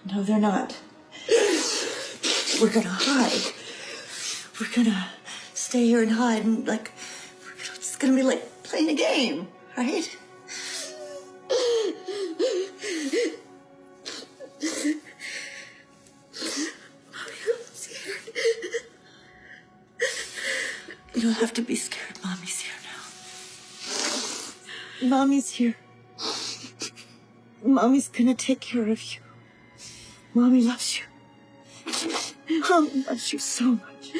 they're not. We're gonna hide. We're gonna stay here and hide and it's gonna be like playing a game, right? I'm scared. You don't have to be scared. Mommy's here now. Mommy's here. Mommy's gonna take care of you. Mommy loves you. Mommy loves you so much.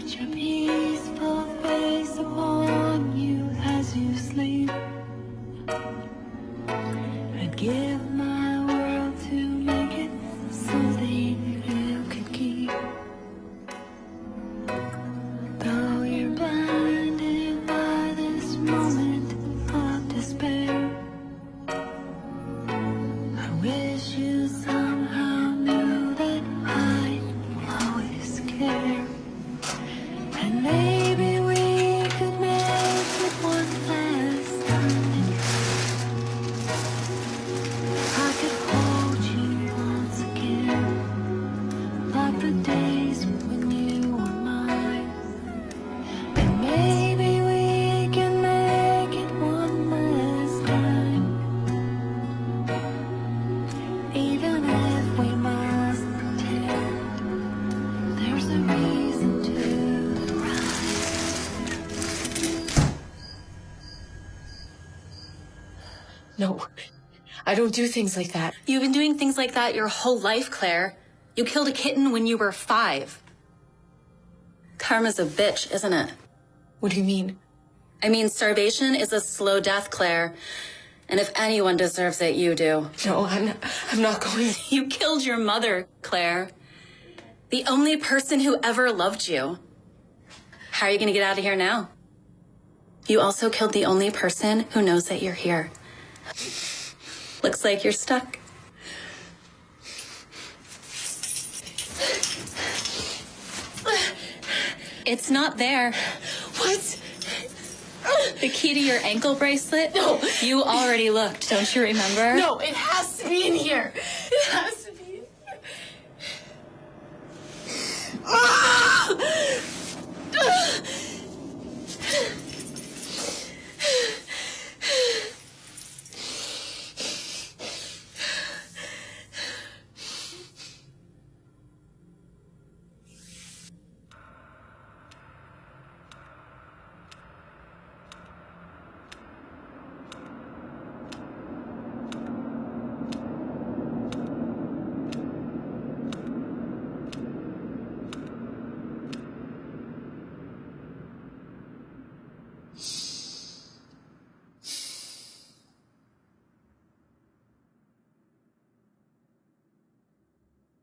Such a peaceful face upon you as you sleep. I'd give my world to make it something you could keep. Though you're blinded by this moment of despair, I wish you somehow knew that I always care. And maybe we could make it one last time. I could hold you once again, like the days when you were mine. And maybe we can make it one last time. Even if we must pretend there's a reason to run. No, I don't do things like that. You've been doing things like that your whole life, Claire. You killed a kitten when you were 5. Karma's a bitch, isn't it? What do you mean? I mean, starvation is a slow death, Claire. And if anyone deserves it, you do. No, I'm not going. You killed your mother, Claire. The only person who ever loved you. How are you going to get out of here now? You also killed the only person who knows that you're here. Looks like you're stuck. It's not there. What? The key to your ankle bracelet? No. You already looked, don't you remember? No, it has to be in here. It has to be in here.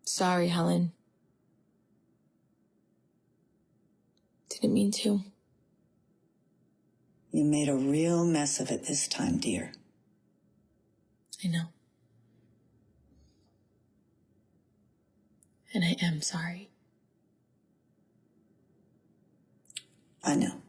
Sorry, Helen. Didn't mean to. You made a real mess of it this time, dear. I know. And I am sorry. I know.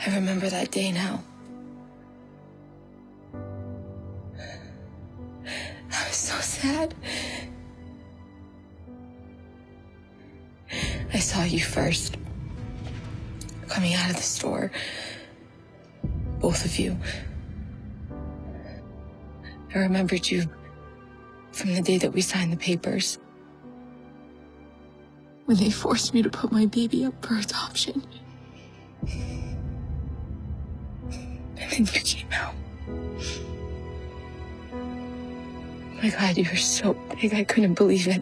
I remember that day now. I was so sad. I saw you first, coming out of the store. Both of you. I remembered you from the day that we signed the papers. When they forced me to put my baby up for adoption. And then you came out. My God, you were so big, I couldn't believe it.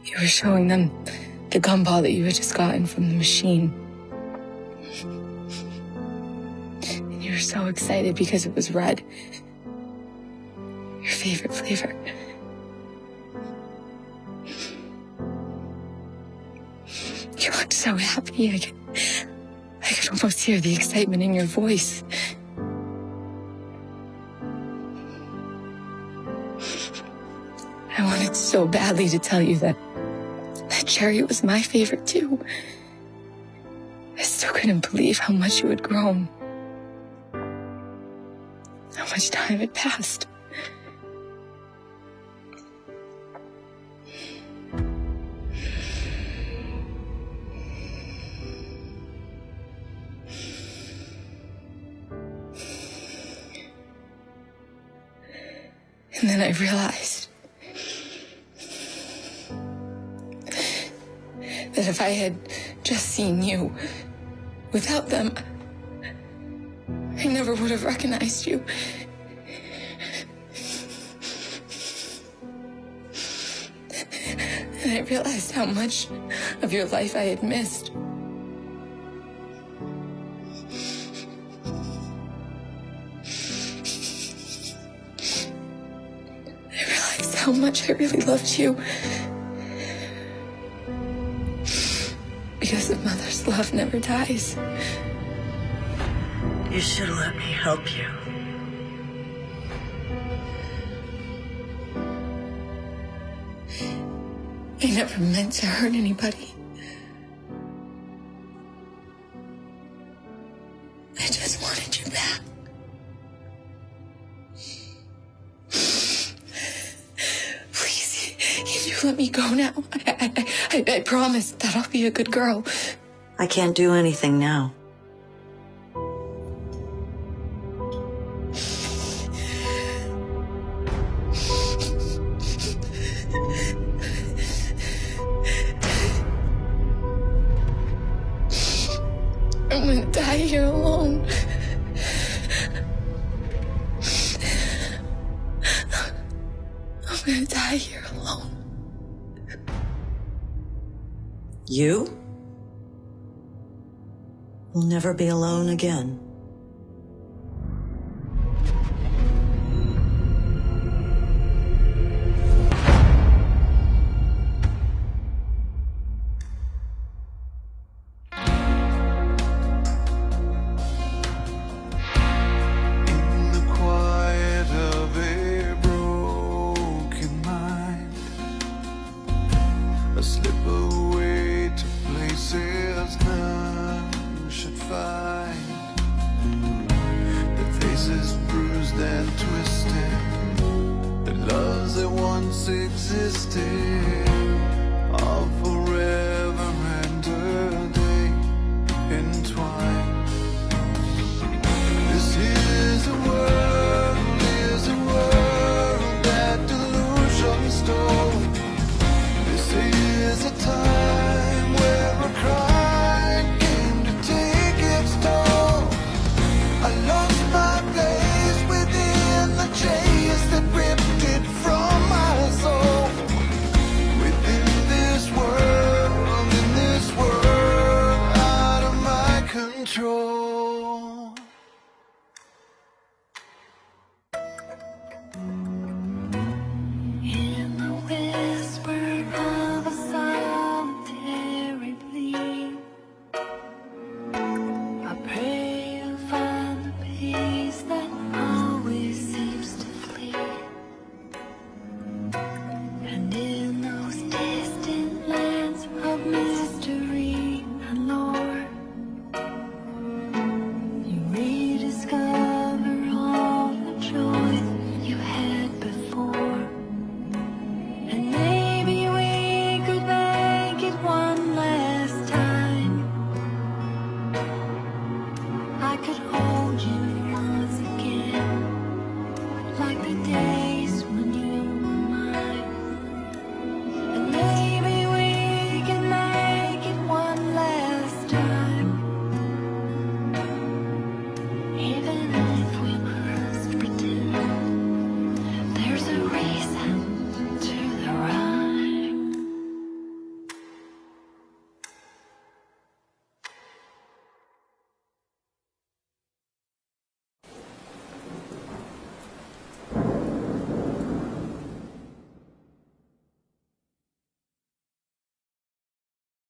You were showing them the gumball that you had just gotten from the machine. And you were so excited because it was red. Your favorite flavor. so happy. I could almost hear the excitement in your voice. I wanted so badly to tell you that Cherry was my favorite too. I still couldn't believe how much you had grown. How much time had passed. And then I realized that if I had just seen you without them, I never would have recognized you. And I realized how much of your life I had missed. I realized how much I really loved you. Because a mother's love never dies. You should have let me help you. I never meant to hurt anybody. I just wanted you back. Please, can you let me go now? I promise that I'll be a good girl. I can't do anything now. I'm gonna die here alone. I'm gonna die here alone. You will never be alone again. In the quiet of a broken mind, I slip away to places none should find. The faces bruised and twisted, the loves that once existed.